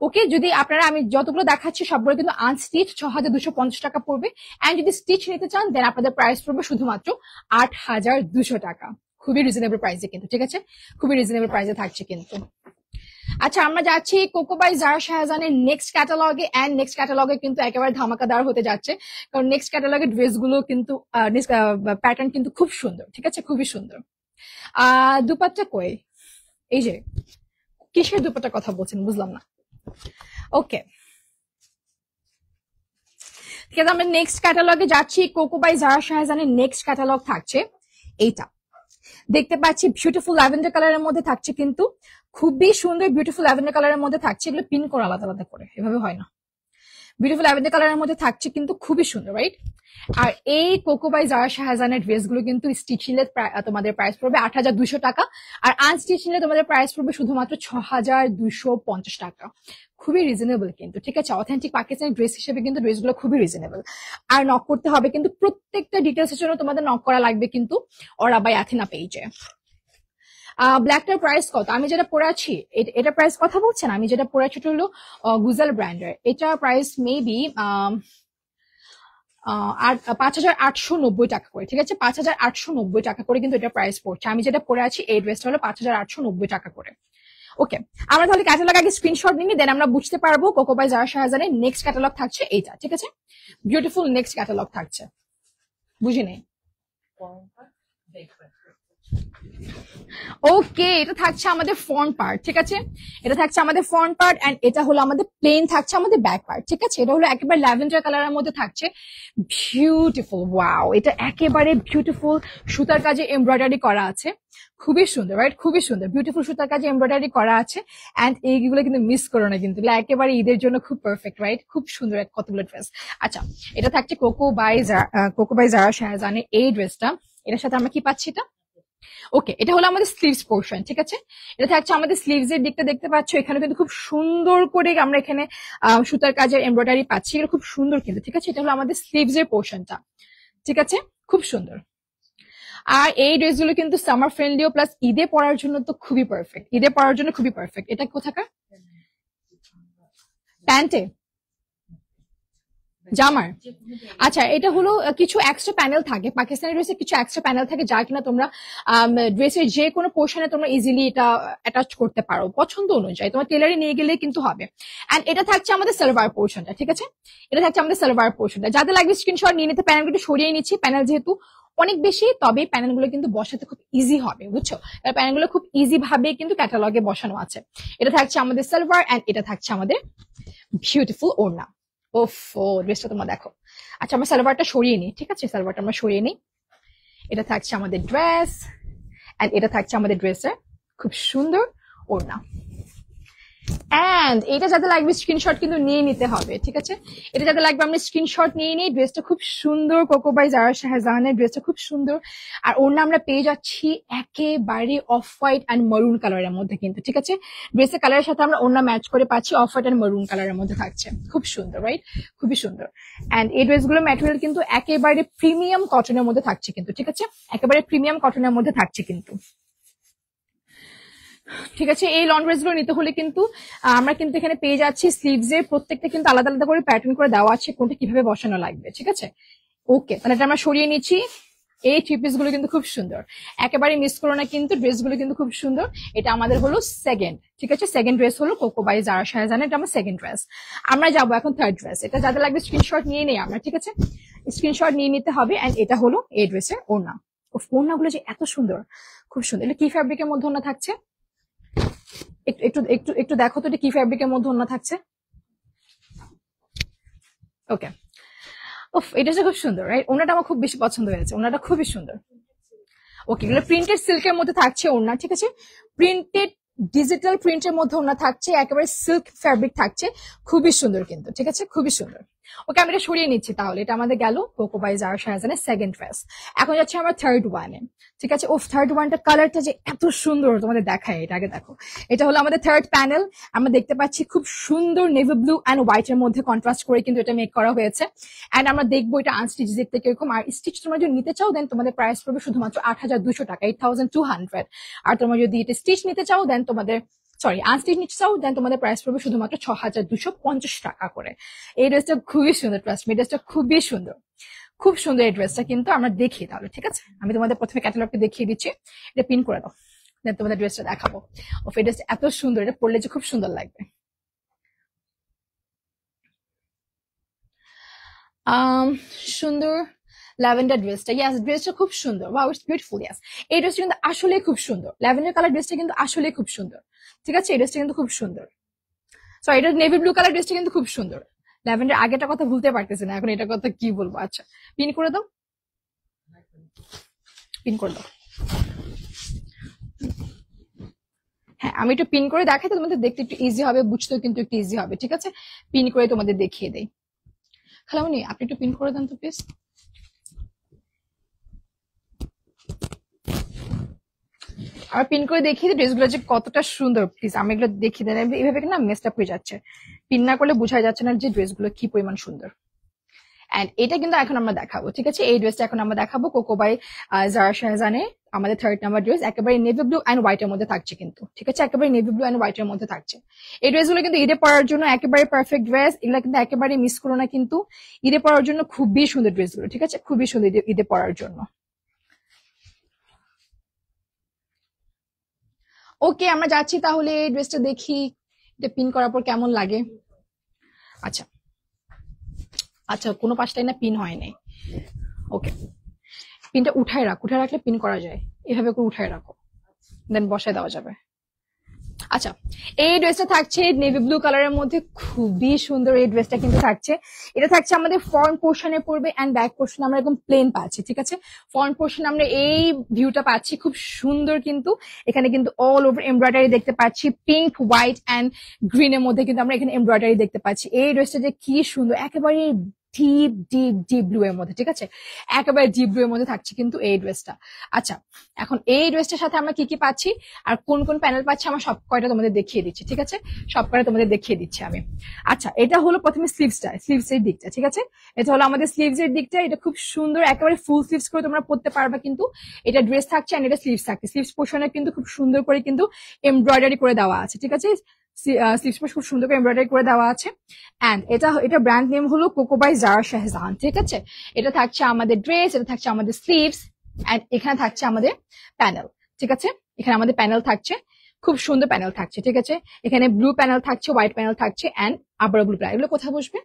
ওকে, যদি আপনারা আমি যতগুলো দেখাচ্ছি সবগুলো কিন্তু আনস্টিচ ৬,২৫০ টাকা পড়বে। এন্ড যদি স্টিচ নিতে চান দেন আপনাদের প্রাইস পড়বে শুধুমাত্র ৮,২০০ টাকা। খুবই রিজনেবল প্রাইসে কিন্তু, ঠিক আছে, খুবই রিজনেবল প্রাইসে থাকছে কিন্তু। আচ্ছা, আমরা যাচ্ছি কোকো বাই জারা শাহজাহানের নেক্সট ক্যাটালগে। এন্ড নেক্সট ক্যাটালগে কিন্তু একেবারে ধামাকাদার হতে যাচ্ছে, কারণ নেক্সট ক্যাটালগের ড্রেস গুলো কিন্তু প্যাটার্ন কিন্তু খুব সুন্দর, ঠিক আছে, খুবই সুন্দর। দুপাট্টা কই, এই যে কিসের দুপাট্টার কথা বলছেন বুঝলাম না। ওকে, ঠিক আছে, আমরা নেক্সট ক্যাটালগে যাচ্ছি। কোকো বাই জারা শাহজাহানের নেক্সট ক্যাটালগ থাকছে এইটা, দেখতে পাচ্ছি বিউটিফুল ল্যাভেন্ডার কালারের মধ্যে থাকছে কিন্তু, খুবই সুন্দর বিউটিফুল ল্যাভেন্ডার কালারের মধ্যে থাকছে। এগুলো পিন করা আলাদা আলাদা করে, এভাবে হয় না। বিউটিফুল ল্যাভেন্ডার কালারের মধ্যে থাকছে কিন্তু, খুবই সুন্দর, রাইট। আর এই কোকো বাই জারা শাহজাহানের ড্রেস গুলো কিন্তু স্টিচ নিলে তোমাদের প্রাইস পড়বে ৮,২০০ টাকা। আর আনস্টিচ নিলে তোমাদের প্রাইস পড়বে শুধুমাত্র ৬,২৫০ টাকা। খুবই রিজনেবল কিন্তু, ঠিক আছে, অথেন্টিক পাকিস্তানি ড্রেস হিসেবে কিন্তু ড্রেসগুলো খুবই রিজনেবল। আর নক করতে হবে কিন্তু, প্রত্যেকটা ডিটেলস এর জন্য তোমাদের নক করা লাগবে কিন্তু ওরা বাই অ্যাথেনা পেজে। ব্ল্যাকটার প্রাইস কত, আমি যেটা পরে আছি এটা প্রাইস কথা বলছেন, আমি যেটা পরে আছি হলো গুজাল ব্র্যান্ডের। এটা প্রাইস মেবি ৫,৮৯০ টাকা করে, ঠিক আছে, ৫,৮৯০ টাকা করে কিন্তু এটা প্রাইস পড়ছে। আমি যেটা পরে আছি এই ড্রেসটা হলো ৫,৮৯০ টাকা করে। ওকে, আমরা তাহলে ক্যাটালগ আগে স্ক্রিনশট নিই, দেন আমরা বুঝতে পারবো কোকো বাই জারা শাহজাহানের নেক্সট ক্যাটালগ থাকছে এইটা, ঠিক আছে, বিউটিফুল নেক্সট ক্যাটালগ থাকছে, বুঝি নেই। ওকে, এটা থাকছে আমাদের ফ্রন্ট পার্ট, ঠিক আছে, এটা থাকছে আমাদের ফ্রন্ট পার্ট। এন্ড এটা হলো আমাদের প্লেন থাকছে আমাদের ব্যাক পার্ট, ঠিক আছে। এটা হলো একেবারে ল্যাভেন্ডার কালারের মধ্যে থাকছে, বিউটিফুল, ওয়াও, এটা একেবারে বিউটিফুল সুতার কাজে এমব্রয়ডারি করা আছে, খুবই সুন্দর, রাইট, খুবই সুন্দর বিউটিফুল সুতার কাজে এমব্রয়ডারি করা আছে। এন্ড এইগুলো কিন্তু মিস করো না কিন্তু, একেবারে ঈদের জন্য খুব পারফেক্ট, রাইট, খুব সুন্দর কতগুলো ড্রেস। আচ্ছা, এটা থাকছে কোকো বাই জারা শাহজাহানের এই ড্রেসটা। এটার সাথে আমরা কি পাচ্ছি, এটা ওকে, এটা হলো আমাদের স্লিভস পোর্শন, ঠিক আছে। এটা থাকছে আমাদের স্লিভস এর দিকটা, দেখতে পাচ্ছ এখানে কিন্তু খুব সুন্দর করে আমরা এখানে সুতার কাজের এমব্রয়ডারি পাচ্ছি, এটা খুব সুন্দর কিন্তু, ঠিক আছে। এটা হলো আমাদের স্লিভস এর পোর্শনটা, ঠিক আছে, খুব সুন্দর। আর এই ড্রেসগুলো কিন্তু সামার ফ্রেন্ডলিও প্লাস ঈদে পরার জন্য তো খুবই পারফেক্ট, ঈদে পরার জন্য খুবই পারফেক্ট। এটা কোথাকার প্যান্টে জামার, আচ্ছা, এটা হলো কিছু এক্সট্রা প্যানেল থাকে পাকিস্তানি ড্রেসে, কিছু এক্সট্রা প্যানেল থাকে যা কিনা তোমরা ড্রেসের যে কোনো পোর্শনে তোমরা ইজিলি এটা অ্যাটাচ করতে পারো পছন্দ অনুযায়ী, তোমার টেলারে নিয়ে গেলে কিন্তু হবে। এন্ড এটা থাকছে আমাদের সালোয়ার পোর্শনটা, ঠিক আছে, এটা থাকছে আমাদের সালোয়ার পোর্শনটা। যাদের লাগবে স্ক্রিনশট নিয়ে নিতে, প্যানেলগুলো সরিয়ে নিচ্ছি, প্যানেল যেহেতু অনেক বেশি, তবে প্যানেলগুলো কিন্তু বসাতে খুব ইজি হবে, বুঝছো, প্যানেলগুলো খুব ইজি ভাবে কিন্তু ক্যাটালগে বসানো আছে। এটা থাকছে আমাদের সালোয়ার এন্ড এটা থাকছে আমাদের বিউটিফুল ওড়না। ওফো, ড্রেসটা তোমরা দেখো। আচ্ছা, আমরা সালোয়ারটা সরিয়ে নিই, ঠিক আছে, সালোয়ারটা আমরা সরিয়ে নিই। এটা থাকছে আমাদের ড্রেস এন্ড এটা থাকছে আমাদের ড্রেসের খুব সুন্দর ওড়না। এন্ড এটা যাতে লাগবে স্ক্রিনশট কিন্তু নিয়ে নিতে হবে, ঠিক আছে, এটা যাতে লাগবে আমরা স্ক্রিনশট নিয়ে নিই। ড্রেসটা খুব সুন্দর, কোকো বাই জারা শাহজাহানের ড্রেসটা খুব সুন্দর। আর ওড়না আমরা পেয়ে যাচ্ছি একেবারে অফ হোয়াইট অ্যান্ড মারুন কালারের মধ্যে কিন্তু, ঠিক আছে, ড্রেসের কালারের সাথে আমরা ওড়না ম্যাচ করে পাচ্ছি, অফ হোয়াইট অ্যান্ড মারুন কালারের মধ্যে থাকছে, খুব সুন্দর, রাইট, খুবই সুন্দর। এন্ড এই ড্রেসগুলো ম্যাটেরিয়াল কিন্তু একেবারে প্রিমিয়াম কটনের মধ্যে থাকছে কিন্তু, ঠিক আছে, একেবারে প্রিমিয়াম কটনের মধ্যে থাকছে কিন্তু, ঠিক আছে। এই লং ড্রেস গুলো নিতে হলে কিন্তু আমরা কিন্তু এখানে পেয়ে যাচ্ছি স্লিভস এর প্রত্যেকটা কিন্তু আলাদা আলাদা করে প্যাটার্ন করে দেওয়া আছে, কোনটা কিভাবে বসানো লাগবে, ঠিক আছে। ওকে, তাহলে এটা আমরা সরিয়ে নিচ্ছি। এই থ্রি পিস গুলো কিন্তু খুব সুন্দর, একেবারে মিস করো না কিন্তু, ড্রেস গুলো কিন্তু খুব সুন্দর। এটা আমাদের হলো সেকেন্ড, ঠিক আছে, সেকেন্ড ড্রেস হলো কোকো বাই জারা শাহজাহানের, এটা আমার সেকেন্ড ড্রেস। আমরা যাবো এখন থার্ড ড্রেস। এটা যাদের লাগবে স্ক্রিনশট নিয়ে নেই আমরা, ঠিক আছে, স্ক্রিনশট নিয়ে নিতে হবে। এন্ড এটা হলো এই ড্রেসের ওড়না। ওড়না গুলো যে এত সুন্দর, খুব সুন্দর। এটা কি ফ্যাব্রিকের মধ্যে ওড়না থাকছে, একটু একটু একটু একটু দেখো তো, এটা কি ফ্যাব্রিকের মধ্যে ওড়না থাকছে। ওকে, উফ, এটা হচ্ছে খুব সুন্দর, রাইট? ওনাটা আমার খুব বেশি পছন্দ হয়েছে, ওনাটা খুবই সুন্দর। ওকে, এগুলো প্রিন্টেড সিল্কের মধ্যে থাকছে ওড়না, ঠিক আছে? প্রিন্টেড ডিজিটাল প্রিন্টের মধ্যে ওড়না থাকছে, একেবারে সিল্ক ফ্যাব্রিক থাকছে, খুবই সুন্দর কিন্তু, ঠিক আছে? খুবই সুন্দর। ওকে, আমি এটা সরিয়ে নিচ্ছি তাহলে। এটা আমাদের গেল কোকো বাই জারা শাহজাহানের সেকেন্ড ড্রেস। এখন যাচ্ছে আমার থার্ড ওয়ানে, ঠিক আছে? ও, থার্ড ওয়ানটা কালারটা যে এত সুন্দর, তোমাদের দেখায়, এটা আগে দেখো। এটা হলো আমাদের থার্ড প্যানেল। আমরা দেখতে পাচ্ছি খুব সুন্দর নেভি ব্লু অ্যান্ড হোয়াইট এর মধ্যে কন্ট্রাস্ট করে কিন্তু এটা মেক করা হয়েছে। এন্ড আমরা দেখবো এটা আনস্টিচ দেখতে কিরকম। আর স্টিচ তোমরা যদি নিতে চাও দেন তোমাদের প্রাইস পড়বে শুধুমাত্র 8,200 টাকা, 8,200। আর তোমরা যদি এটা স্টিচ নিতে চাও দেন তোমাদের, সরি, আনস্টিচ নিতে চাও দেন তোমাদের প্রাইস পড়বে শুধুমাত্র 6,250 টাকা করে। এই ড্রেসটা খুবই সুন্দর, ট্রাস্ট মি, ড্রেসটা খুবই সুন্দর, খুব সুন্দর এই ড্রেসটা কিন্তু। আমরা দেখি তাহলে, ঠিক আছে? আমি তোমাদের প্রথমে ক্যাটালগটা দেখিয়ে দিচ্ছি, এটা পিন করে দাও, দেন তোমাদের ড্রেসটা দেখাবো। ও, এই ড্রেসটা এত সুন্দর, এটা পরলে যে খুব সুন্দর লাগবে। সুন্দর ল্যাভেন্ডার ড্রেসটা, ইয়াস, ড্রেসটা খুব সুন্দর, ওয়াও, ইটস বিউটিফুল, ইয়াস। এই ড্রেসটা কিন্তু আসলে খুব সুন্দর, ল্যাভেন্ডার কালার ড্রেসটা কিন্তু আসলে খুব সুন্দর, ঠিক আছে? এই ড্রেসটা কিন্তু খুব সুন্দর। সরি, এটা নেভি ব্লু কালার ড্রেসটা কিন্তু খুব সুন্দর। ল্যাভেন্ডার আগেটা কথা ভুলতে পারতেছি না, এখন এটা কথা কি বলবো। আচ্ছা, পিন করে দাও, পিন করে দাও। হ্যাঁ, আমি একটু পিন করে দেখাই তো তোমাদের দেখতে একটু ইজি হবে, বুঝতেও কিন্তু একটু ইজি হবে, ঠিক আছে? পিন করে তোমাদের দেখিয়ে দেই। খালামণি, আপনি একটু পিন করে দেন তো প্লিজ। আর পিন করে দেখিয়ে দিই ড্রেসগুলো যে কতটা সুন্দর, প্লিজ আমি এগুলো দেখিয়ে দেন। এইভাবে না মেসড আপ হয়ে যাচ্ছে, পিন না করলে বোঝা যাচ্ছে না যে ড্রেসগুলো কি পরিমাণ সুন্দর। এন্ড এটা কিন্তু এখন আমরা দেখাবো, ঠিক আছে? এই ড্রেসটা এখন আমরা দেখাবো কোকো বাই জারা শাহজাহানে, আমাদের থার্ড নাম্বার ড্রেস, একেবারে নেভি ব্লু অ্যান্ড হোয়াইট এর মধ্যে থাকছে কিন্তু, ঠিক আছে? একেবারে নেভি ব্লু অ্যান্ড হোয়াইট এর মধ্যে থাকছে। এই ড্রেসগুলো কিন্তু ঈদে পরার জন্য একেবারে পারফেক্ট ড্রেস, এগুলো কিন্তু একেবারে মিস করো না কিন্তু, ঈদে পরার জন্য খুবই সুন্দর ড্রেসগুলো, ঠিক আছে? খুবই সুন্দর ঈদে পরার জন্য। ওকে, আমরা যাচ্ছি তাহলে ড্রেসটা দেখি, এটা পিন করার পর কেমন লাগে। আচ্ছা, আচ্ছা, কোনো পাশটাই না পিন হয় নাই। ওকে, পিনটা উঠায় রাখ, উঠায় রাখলে পিন করা যায়, এভাবে করে উঠায় রাখো, দেন বসায় দেওয়া যাবে। আচ্ছা, এই ড্রেসটা থাকছে নেভি ব্লু কালারের মধ্যে, খুবই সুন্দর এই ড্রেসটা কিন্তু থাকছে। এটা থাকছে আমাদের ফ্রন্ট পোর্শনে পড়বে এন্ড ব্যাক পোর্শন আমরা একদম প্লেন পাচ্ছি, ঠিক আছে? ফ্রন্ট পোর্শন আমরা এই ভিউটা পাচ্ছি, খুব সুন্দর কিন্তু। এখানে কিন্তু অল ওভার এমব্রয়ডারি দেখতে পাচ্ছি, পিঙ্ক, হোয়াইট এন্ড গ্রিন এর মধ্যে কিন্তু আমরা এখানে এমব্রয়ডারি দেখতে পাচ্ছি। এই ড্রেসটা যে কি সুন্দর, একেবারে ডিপ ডিপ ডিপ ব্লু এর মধ্যে, ঠিক আছে? একেবারে ডিপ ব্লু এর মধ্যে থাকছে কিন্তু এই ড্রেসটা। আচ্ছা, এখন এই ড্রেসটার সাথে আমরা কি কি পাচ্ছি আর কোন কোন প্যানেল পাচ্ছি আমার সব কয়টা তোমাদের দেখিয়ে দিচ্ছি, ঠিক আছে? সব কয়টা তোমাদের দেখিয়ে দিচ্ছি আমি। আচ্ছা, এটা হলো প্রথমে স্লিভসটা, স্লিভস এর দিকটা, ঠিক আছে? এটা হলো আমাদের স্লিভস এর দিকটা, এটা খুব সুন্দর, একেবারে ফুল স্লিভস করে তোমরা পরতে পারবা কিন্তু। এটা ড্রেস থাকছে এন্ড এটা স্লিভস থাকছে, স্লিভস পোর্শনে কিন্তু খুব সুন্দর করে কিন্তু এমব্রয়ডারি করে দেওয়া আছে, ঠিক আছে? স্লিভস খুব সুন্দর করে এমব্রয়ডারি করে দেওয়া আছে। এন্ড এটা ব্র্যান্ড নেম হলো কোকো বাই জারা শাহজাহান, ঠিক আছে? এটা থাকছে আমাদের ড্রেস, এটা থাকছে আমাদের স্লিভস এন্ড এখানে থাকছে আমাদের প্যানেল, ঠিক আছে? এখানে আমাদের প্যানেল থাকছে, খুব সুন্দর প্যানেল থাকছে, ঠিক আছে? এখানে ব্লু প্যানেল থাকছে, হোয়াইট প্যানেল থাকছে এন্ড আবার ব্লু প্যানেল। এগুলো কোথায় বসবে?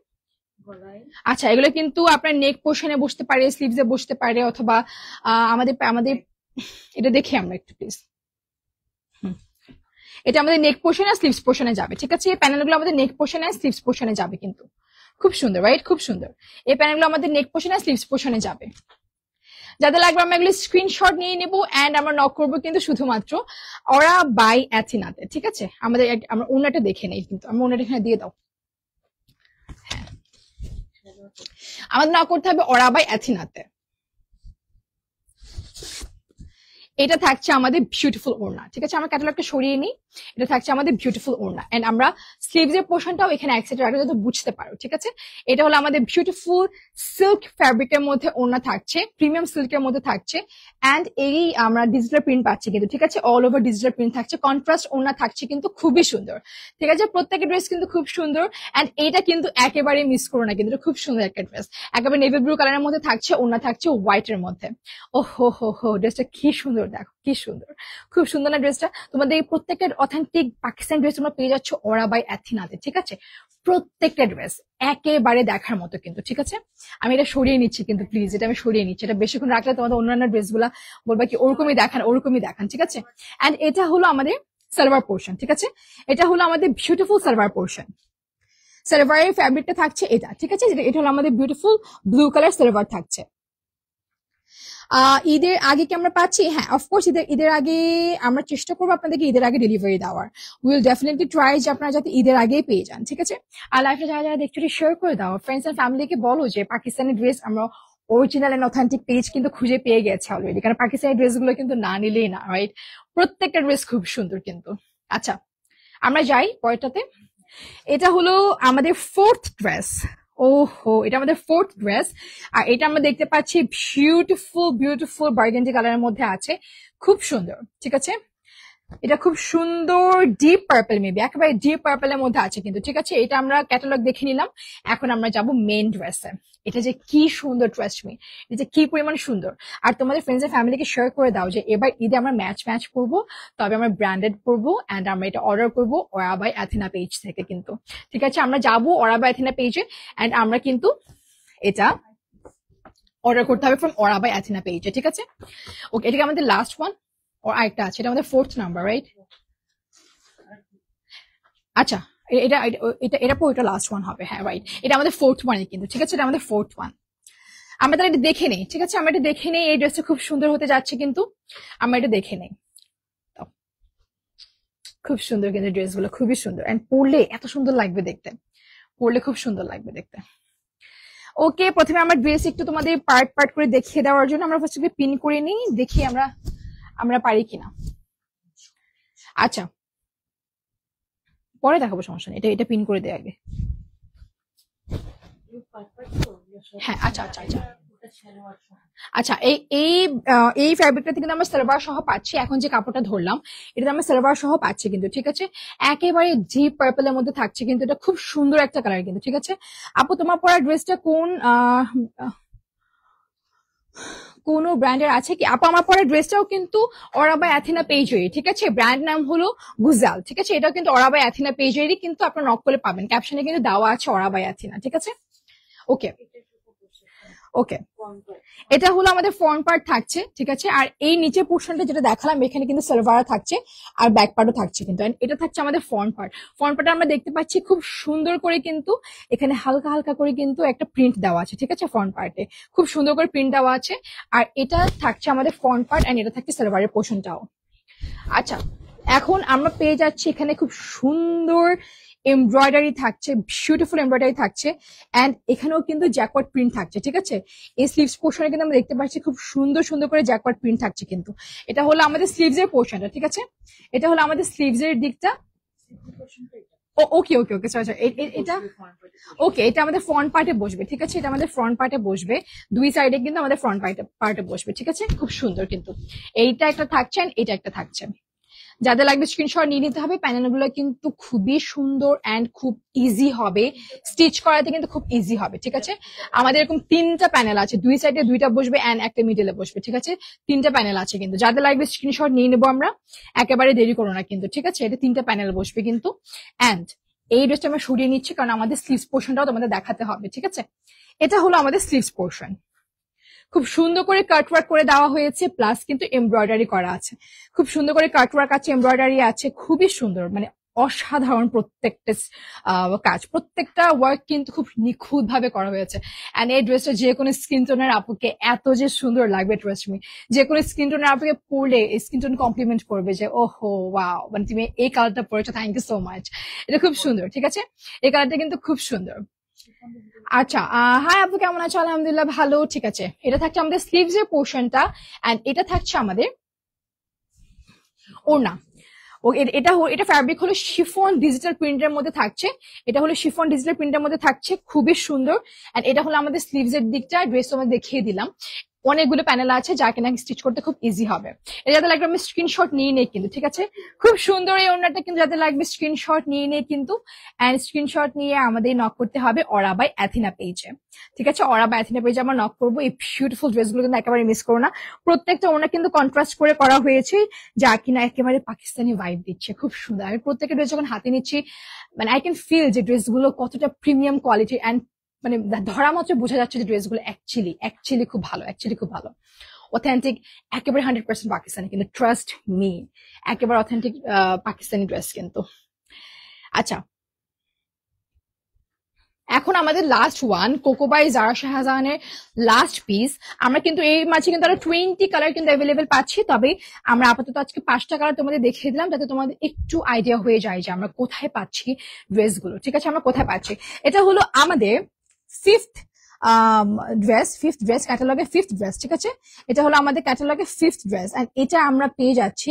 আচ্ছা, এগুলো কিন্তু আপনার নেক পোর্শনে বসতে পারে, স্লিভসে বসতে পারে, অথবা আমাদের আমাদের এটা দেখি আমরা একটু প্লিজ। এটা আমাদের নেক পোর্শন আর স্লিভস পোর্শনে যাবে, ঠিক আছে? এই প্যানেলগুলো আমাদের নেক পোর্শন আর স্লিভস পোর্শনে যাবে কিন্তু, খুব সুন্দর, রাইট? খুব সুন্দর। এই প্যানেলগুলো আমাদের নেক পোর্শন আর স্লিভস পোর্শনে যাবে। যাদের লাগবে আমরা এগুলো স্ক্রিনশট নিয়ে নেবো এন্ড আমরা নক করবো কিন্তু শুধুমাত্র ওরা বাই অ্যাথিনাতে, ঠিক আছে? আমাদের আমরা ওনাটা দেখে নেই কিন্তু, আমরা ওনাটা এখানে দিয়ে দাও। হ্যাঁ, আমাদের নক করতে হবে ওরা বাই অ্যাথিনাতে। এটা থাকছে আমাদের বিউটিফুল ওড়না, ঠিক আছে? আমরা ক্যাটালগটা সরিয়ে নিই, এটা থাকছে আমাদের বিউটিফুল ওড়না এন্ড আমরা স্লিভস এর পোর্শনটাও এখানে এক সাইডে রাখলে যাতে বুঝতে পারো, ঠিক আছে? এটা হলো আমাদের বিউটিফুল সিল্ক ফ্যাব্রিকের মধ্যে ওড়না থাকছে, প্রিমিয়াম সিল্কের মধ্যে থাকছে এন্ড এই আমরা ডিজিটাল প্রিন্ট পাচ্ছি কিন্তু, ঠিক আছে? অল ওভার ডিজিটাল প্রিন্ট থাকছে, কন্ট্রাস্ট ওড়না থাকছে কিন্তু, খুবই সুন্দর, ঠিক আছে? প্রত্যেকের ড্রেস কিন্তু খুব সুন্দর এন্ড এটা কিন্তু একেবারে মিস করো না কিন্তু, খুব সুন্দর একটা ড্রেস, একেবারে নেভি ব্লু কালারের মধ্যে থাকছে, ওড়না থাকছে হোয়াইট এর মধ্যে। ও হো হো হো, ড্রেসটা কি সুন্দর, দেখো কি সুন্দর, খুব সুন্দর না ড্রেসটা? তোমাদের এই প্রত্যেকটা অথেন্টিক পাকিস্তানি ড্রেস তোমরা পেয়ে যাচ্ছ ওরা বাই অ্যাথিনাতে, ঠিক আছে? প্রত্যেকটা ড্রেস একেবারে দেখার মতো কিন্তু, ঠিক আছে? আমি এটা সরিয়ে নিচ্ছি কিন্তু, প্লিজ এটা আমি সরিয়ে নিচ্ছি, এটা বেশিক্ষণ রাখলে তোমাদের অন্যান্য ড্রেস গুলা বলবা কি ওরকমই দেখান, ওরকমই দেখান, ঠিক আছে? এন্ড এটা হলো আমাদের সালোয়ার পোর্শন, ঠিক আছে? এটা হলো আমাদের বিউটিফুল সালোয়ার পোর্শন। সালোয়ারের ফ্যাব্রিকটা থাকছে এটা, ঠিক আছে? এটা হলো আমাদের বিউটিফুল ব্লু কালার সালোয়ার থাকছে। ঈদের আগে কি আমরা পাচ্ছি? হ্যাঁ, অফকোর্স ঈদের আগে আমরা চেষ্টা করবো আপনাদেরকে ঈদের আগে ডেলিভারি দেওয়ার। উইল ডেফিনেটলি ট্রাই যে আপনারা যাতে ঈদের আগেই পেয়ে যান, ঠিক আছে? আর লাইফে যারা যারা দেখছো শেয়ার করে দাও, ফ্রেন্ডস এন্ড ফ্যামিলিকে বলো যে পাকিস্তানি ড্রেস আমরা অরিজিনাল এন্ড অথেন্টিক পেজ কিন্তু খুঁজে পেয়ে গেছে অলরেডি, কারণ পাকিস্তানি ড্রেস গুলো কিন্তু না নিলেই না, রাইট? প্রত্যেকটা ড্রেস খুব সুন্দর কিন্তু। আচ্ছা, আমরা যাই পরেরটাতে। এটা হলো আমাদের ফোর্থ ড্রেস। ওহো, এটা আমাদের ফোর্থ ড্রেস। আর এটা আমরা দেখতে পাচ্ছি বিউটিফুল বিউটিফুল বার্গেন্ডি কালারের মধ্যে আছে, খুব সুন্দর, ঠিক আছে? এটা খুব সুন্দর ডিপ পার্পল, মেবি একেবারে ডিপ পার্পলের মধ্যে আছে কিন্তু, ঠিক আছে? এটা আমরা ক্যাটালগ দেখে নিলাম। এখন আমরা যাব মেন ড্রেসে। এটা যে কি সুন্দর ড্রেস, মি এটা যে কি পরিমাণ সুন্দর। আর তোমাদের ফ্রেন্ডস এন্ড ফ্যামিলিকে শেয়ার করে দাও যে এবার ঈদে আমরা ম্যাচ করবো, তবে আমরা ব্র্যান্ডেড করবো এন্ড আমরা এটা অর্ডার করবো ওরা বাই অ্যাথেনা পেজ থেকে কিন্তু, ঠিক আছে? আমরা যাবো ওরা বাই অ্যাথেনা পেজে এন্ড আমরা কিন্তু এটা অর্ডার করতে হবে ফ্রম ওরা বাই অ্যাথেনা পেজে, ঠিক আছে? ওকে, এটাকে আমাদের লাস্ট ওয়ান ও আরেকটা আছে, এটা আমাদের ফোর্থ নাম্বার, রাইট? আচ্ছা, এটা এটা এটা এটা লাস্ট ওয়ান হবে, হ্যাঁ রাইট, এটা আমাদের ফোর্থ ওয়ানে কিন্তু, ঠিক আছে? এটা আমাদের ফোর্থ ওয়ান। আমরা তাহলে এটা দেখে নেই, ঠিক আছে? আমরা এটা দেখে নেই, এই ড্রেসটা খুব সুন্দর হতে যাচ্ছে কিন্তু, আমরা এটা দেখে নেই। খুব সুন্দর কিন্তু ড্রেসগুলো, খুবই সুন্দর, এন্ড পরলে এত সুন্দর লাগবে দেখতে, পরলে খুব সুন্দর লাগবে দেখতে। ওকে, প্রথমে আমার ড্রেস একটু তোমাদের পার্ট পার্ট করে দেখিয়ে দেওয়ার জন্য আমরা ফার্স্ট পিন করে নিই, দেখি আমরা পারি কিনা। আচ্ছা, পরে দেখাবো, সমস্যা নেই, এটা পিন করে দেয় আগে। হ্যাঁ, আচ্ছা আচ্ছা আচ্ছা আচ্ছা, এই ফ্যাব্রিকটা কিন্তু আমরা সালোয়ার সহ পাচ্ছি। এখন যে কাপড়টা ধরলাম এটা আমরা সালোয়ার সহ পাচ্ছি কিন্তু, ঠিক আছে? একেবারে ডিপ পার্পলের মধ্যে থাকছে কিন্তু, এটা খুব সুন্দর একটা কালার কিন্তু, ঠিক আছে? আপু, তোমার পরা ড্রেসটা কোন ব্র্যান্ডের আছে কি? আপু, আমার পরে ড্রেসটাও কিন্তু ওরা বাই অ্যাথেনা পেজেরই, ঠিক আছে? ব্র্যান্ড নাম হলো গুজাল, ঠিক আছে? এটাও কিন্তু ওরা বাই অ্যাথেনা পেজেরই কিন্তু, আপনার নক করলে পাবেন, ক্যাপশনে কিন্তু দেওয়া আছে ওরা বাই অ্যাথেনা, ঠিক আছে? ওকে ওকে, এটা হলো আমাদের ফ্রন্ট পার্ট থাকছে, ঠিক আছে? আর এই নিচের পোর্শনটা যেটা দেখালাম এখানে কিন্তু সালোয়ার থাকছে আর ব্যাক পার্টও থাকছে কিন্তু, এটা থাকছে আমাদের ফ্রন্ট পার্ট। ফ্রন্ট পার্টে আমরা দেখতে পাচ্ছি খুব সুন্দর করে কিন্তু এখানে হালকা হালকা করে কিন্তু একটা প্রিন্ট দেওয়া আছে, ঠিক আছে? ফ্রন্ট পার্টে খুব সুন্দর করে প্রিন্ট দেওয়া আছে। আর এটা থাকছে আমাদের ফ্রন্ট পার্ট এন্ড এটা থাকছে সালোয়ারের পোর্শনটাও। আচ্ছা, এখন আমরা পেয়ে যাচ্ছি এখানে খুব সুন্দর এমব্রয়ডারি থাকছে, বিউটিফুল এমব্রয়ডারি থাকছে, এন্ড এখানেও কিন্তু জ্যাকওয়ার্ড প্রিন্ট থাকছে, ঠিক আছে? এই স্লিভস পোর্শনে কিন্তু আমরা দেখতে পাচ্ছি খুব সুন্দর সুন্দর করে জ্যাকওয়ার্ড প্রিন্ট থাকছে কিন্তু। এটা হলো আমাদের স্লিভস এর পোর্শনটা, ঠিক আছে? এটা হলো আমাদের স্লিভস এর দিকটা। ওকে ওকে ওকে, সরি, এটা ওকে, এটা আমাদের ফ্রন্ট পার্টে বসবে, ঠিক আছে? এটা আমাদের ফ্রন্ট পার্টে বসবে, দুই সাইডে কিন্তু আমাদের ফ্রন্ট পার্টে বসবে, ঠিক আছে? খুব সুন্দর কিন্তু এইটা একটা থাকছে এন্ড এটা একটা থাকছে। যাদের লাগবে স্ক্রিনশট নিয়ে নিতে হবে। প্যানেলগুলো কিন্তু খুবই সুন্দর এন্ড খুব ইজি হবে, স্টিচ করাতে কিন্তু খুব ইজি হবে, ঠিক আছে? আমাদের এরকম তিনটা প্যানেল আছে, দুই সাইডে দুইটা বসবে এন্ড একটা মিডলে বসবে, ঠিক আছে? তিনটা প্যানেল আছে কিন্তু, যাদের লাগবে স্ক্রিনশট নিয়ে নেবো আমরা, একেবারে দেরি করো না কিন্তু, ঠিক আছে? এটা তিনটা প্যানেল বসবে কিন্তু। এন্ড এই ড্রেসটা আমরা সরিয়ে নিচ্ছি কারণ আমাদের স্লিভস পোর্শনটাও তোমাদের দেখাতে হবে, ঠিক আছে? এটা হলো আমাদের স্লিভস পোর্শন, খুব সুন্দর করে কাটওয়ার্ক করে দেওয়া হয়েছে, প্লাস কিন্তু এমব্রয়ডারি করা আছে, খুব সুন্দর করে কাটওয়ার্ক আছে, এমব্রয়ডারি আছে, খুবই সুন্দর, মানে অসাধারণ প্রত্যেকটা কাজ, প্রত্যেকটা ওয়ার্ক কিন্তু খুব নিখুঁত ভাবে করা হয়েছে। এন্ড এই ড্রেসটা যে কোনো স্কিন টোনের আপুকে এত যে সুন্দর লাগবে, ট্রাস্ট মি, যে কোনো স্কিন টোনের আপুকে পরলে স্কিন টোন কমপ্লিমেন্ট করবে যে ওহো ওয়াও, মানে তুমি এই কালারটা পরেছো, থ্যাংক ইউ সো মাচ, এটা খুব সুন্দর, ঠিক আছে? এই কালারটা কিন্তু খুব সুন্দর। আচ্ছা, হাই আপু, কেমন আছো? আলহামদুলিল্লাহ ভালো, ঠিক আছে? এটা থাকছে আমাদের স্লিভস এর পোর্শনটা এন্ড এটা থাকছে আমাদের ওড়না। ও এটা ফ্যাব্রিক হলো শিফন ডিজিটাল প্রিন্টের মধ্যে থাকছে, এটা হলো শিফন ডিজিটাল প্রিন্টের মধ্যে থাকছে, খুবই সুন্দর। এন্ড এটা হলো আমাদের স্লিভস এর দিকটা, ড্রেস তোমাদের দেখিয়ে দিলাম, অনেকগুলো প্যানেল আছে যা কিনা স্টিচ করতে খুব ইজি হবে। এটা যাদের লাগবে আমি স্ক্রিনশট নিয়ে নেই কিন্তু, ঠিক আছে? খুব সুন্দর এই ওড়নাটা কিন্তু, যাদের লাগবে স্ক্রিনশট নিয়ে নেই কিন্তু, এন্ড স্ক্রিনশট নিয়ে আমাদের নক করতে হবে ওরা বাই অ্যাথেনা পেজে, ঠিক আছে? ওরা বাই অ্যাথেনা পেজে আমরা নক করবো। এই বিউটিফুল ড্রেসগুলো কিন্তু একেবারে মিস করো না, প্রত্যেকটা ওড়না কিন্তু কন্ট্রাস্ট করে করা হয়েছে যা কিনা একেবারে পাকিস্তানি ভাইব দিচ্ছে, খুব সুন্দর। আমি প্রত্যেকটা ড্রেস যখন হাতে নিচ্ছি, মানে আই ক্যান ফিল যে ড্রেসগুলো কতটা প্রিমিয়াম কোয়ালিটি, এন্ড মানে ধরা মাত্র বোঝা যাচ্ছে যে ড্রেসগুলো অ্যাকচুয়ালি খুব ভালো, খুব ভালো, অথেন্টিক, একেবারে 100% পাকিস্তানি কিন্তু, ট্রাস্ট মি, একেবারে অথেন্টিক পাকিস্তানি ড্রেস কিন্তু। আচ্ছা, এখন আমাদের লাস্ট ওয়ান কোকোবাই জারা শাহজাহানের লাস্ট পিস। আমরা কিন্তু এই মাঝে কিন্তু আরো 20 কালার কিন্তু অ্যাভেলেবেল পাচ্ছি, তবে আমরা আপাতত আজকে 5টা কালার তোমাদের দেখিয়ে দিলাম যাতে তোমাদের একটু আইডিয়া হয়ে যায় যে আমরা কোথায় পাচ্ছি ড্রেসগুলো। ঠিক আছে, আমরা কোথায় পাচ্ছি। এটা হলো আমাদের ফিফথ ড্রেস ক্যাটালগে, ফিফথ ড্রেস। ঠিক আছে, এটা হলো আমাদের ক্যাটালগে ফিফথ ড্রেস, এন্ড এটা আমরা পেয়ে যাচ্ছি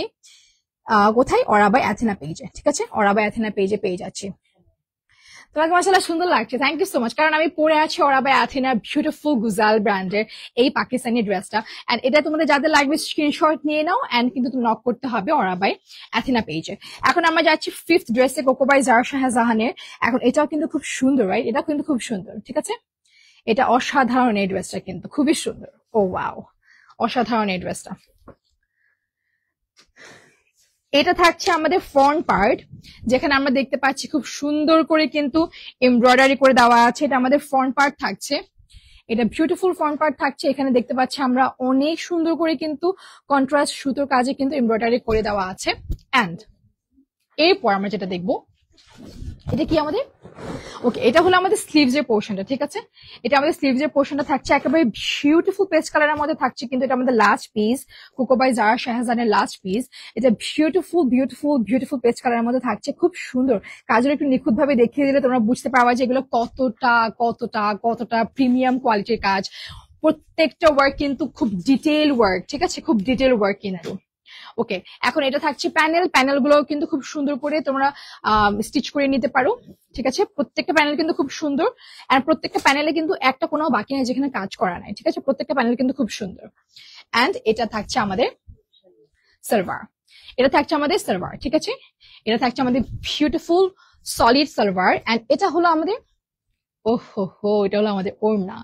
কোথায়, অরা বাই অ্যাথেনা পেজে। ঠিক আছে, অরা বাই অ্যাথেনা পেজে পেয়ে যাচ্ছি। তোমাকে মাশাআল্লাহ সুন্দর লাগছে, থ্যাংক ইউ সো মাচ। কারণ আমি পরে আছি অরা বাই অ্যাথেনার বিউটিফুল গুজাল ব্র্যান্ডের এই পাকিস্তানি ড্রেসটা, এন্ড এটা তোমাদের যাদের লাগবে স্ক্রিনশট নিয়ে নাও, এন্ড কিন্তু তুমি নক করতে হবে অরা বাই অ্যাথেনা পেজে। এখন আমরা যাচ্ছি ফিফথ ড্রেসে, কোকোবাই জারা শাহজাহানের। এখন এটাও কিন্তু খুব সুন্দর, রাইট? এটা কিন্তু খুব সুন্দর। ঠিক আছে, এটা অসাধারণ এই ড্রেসটা, কিন্তু খুবই সুন্দর। ও ওয়াও, অসাধারণ এই ড্রেসটা। এটা থাকছে আমাদের ফ্রন্ট পার্ট, যেখানে আমরা দেখতে পাচ্ছি খুব সুন্দর করে কিন্তু এমব্রয়ডারি করে দেওয়া আছে। এটা আমাদের ফ্রন্ট পার্ট থাকছে, এটা বিউটিফুল ফ্রন্ট পার্ট থাকছে। এখানে দেখতে পাচ্ছি আমরা অনেক সুন্দর করে কিন্তু কন্ট্রাস্ট সুতোর কাজে কিন্তু এমব্রয়ডারি করে দেওয়া আছে। এন্ড এরপর আমরা যেটা দেখবো, এটা কি আমাদের, ওকে, এটা হলো আমাদের স্লিভস এর পোর্শনটা। ঠিক আছে, এটা আমাদের স্লিভস এর পোর্শনটা থাকছে একেবারে বিউটিফুল পেস্ট কালারের মধ্যে থাকছে, কিন্তু এটা আমাদের লাস্ট পিস, কোকোবাই জারা শাহজাহানের লাস্ট পিস। এটা বিউটিফুল বিউটিফুল বিউটিফুল পেস্ট কালারের মধ্যে থাকছে, খুব সুন্দর। কাজের একটু নিখুঁত ভাবে দেখিয়ে দিলে তোমরা বুঝতে পারবা যে এগুলো কতটা কতটা কতটা প্রিমিয়াম কোয়ালিটির কাজ। প্রত্যেকটা ওয়ার্ক কিন্তু খুব ডিটেল ওয়ার্ক। ঠিক আছে, খুব ডিটেল ওয়ার্ক কিন্তু। ওকে, এখন এটা থাকছে প্যানেল গুলো কিন্তু খুব সুন্দর করে তোমরা স্টিচ করে নিতে পারো। ঠিক আছে, প্রত্যেকটা প্যানেল কিন্তু খুব সুন্দর, আর প্রত্যেকটা প্যানেলে কিন্তু একটা কোনো বাকি নাই যেখানে কাজ করা নাই। ঠিক আছে, প্রত্যেকটা প্যানেল কিন্তু খুব সুন্দর। এন্ড এটা থাকছে আমাদের সালোয়ার, এটা থাকছে আমাদের সালোয়ার। ঠিক আছে, এটা থাকছে আমাদের বিউটিফুল সলিড সালোয়ার, এন্ড এটা হলো আমাদের, ওহো হো, এটা হলো আমাদের ওড়না।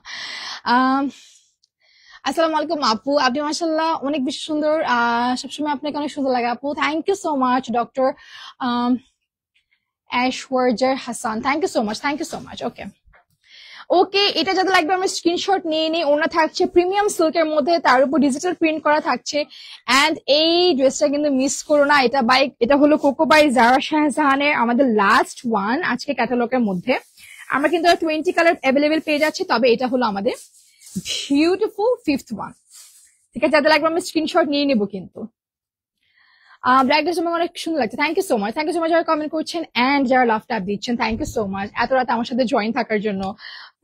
আসসালামু আলাইকুম আপু, আপনি মাশাআল্লাহ অনেক বেশি সুন্দর, সবসময় আপনাকে অনেক সুন্দর লাগে আপু। Thank you so much doctor Aishwarya Hasan, thank you so much, thank you so much. Okay okay, এটা যাতে লাগবে আমরা স্ক্রিনশট নিয়ে নিই। ওনা থাকছে প্রিমিয়াম সিল্কের মধ্যে, তার উপর ডিজিটাল প্রিন্ট করা থাকছে। এন্ড এই ড্রেসটা কিন্তু মিস করো না। এটা হলো কোকোবাই জারা শাহজাহানের আমাদের লাস্ট ওয়ান আজকে ক্যাটালগের মধ্যে। আমরা কিন্তু 20 কালার অ্যাভেলেবেল পেয়ে যাচ্ছি, তবে এটা হলো আমাদের বিউটিফুল ফিফথ ওয়ান। ঠিক আছে, যাদের লাগবে আমরা স্ক্রিনশট নিয়ে নেবো কিন্তু। ব্ল্যাক ড্রেস আমার অনেক সুন্দর লাগছে, thank you so much. Thank you so much যারা কমেন্ট করছেন এন্ড যারা লাভ ট্যাপ দিচ্ছেন, থ্যাংক ইউ সো মাচ এত রাতে আমার সাথে জয়েন থাকার জন্য,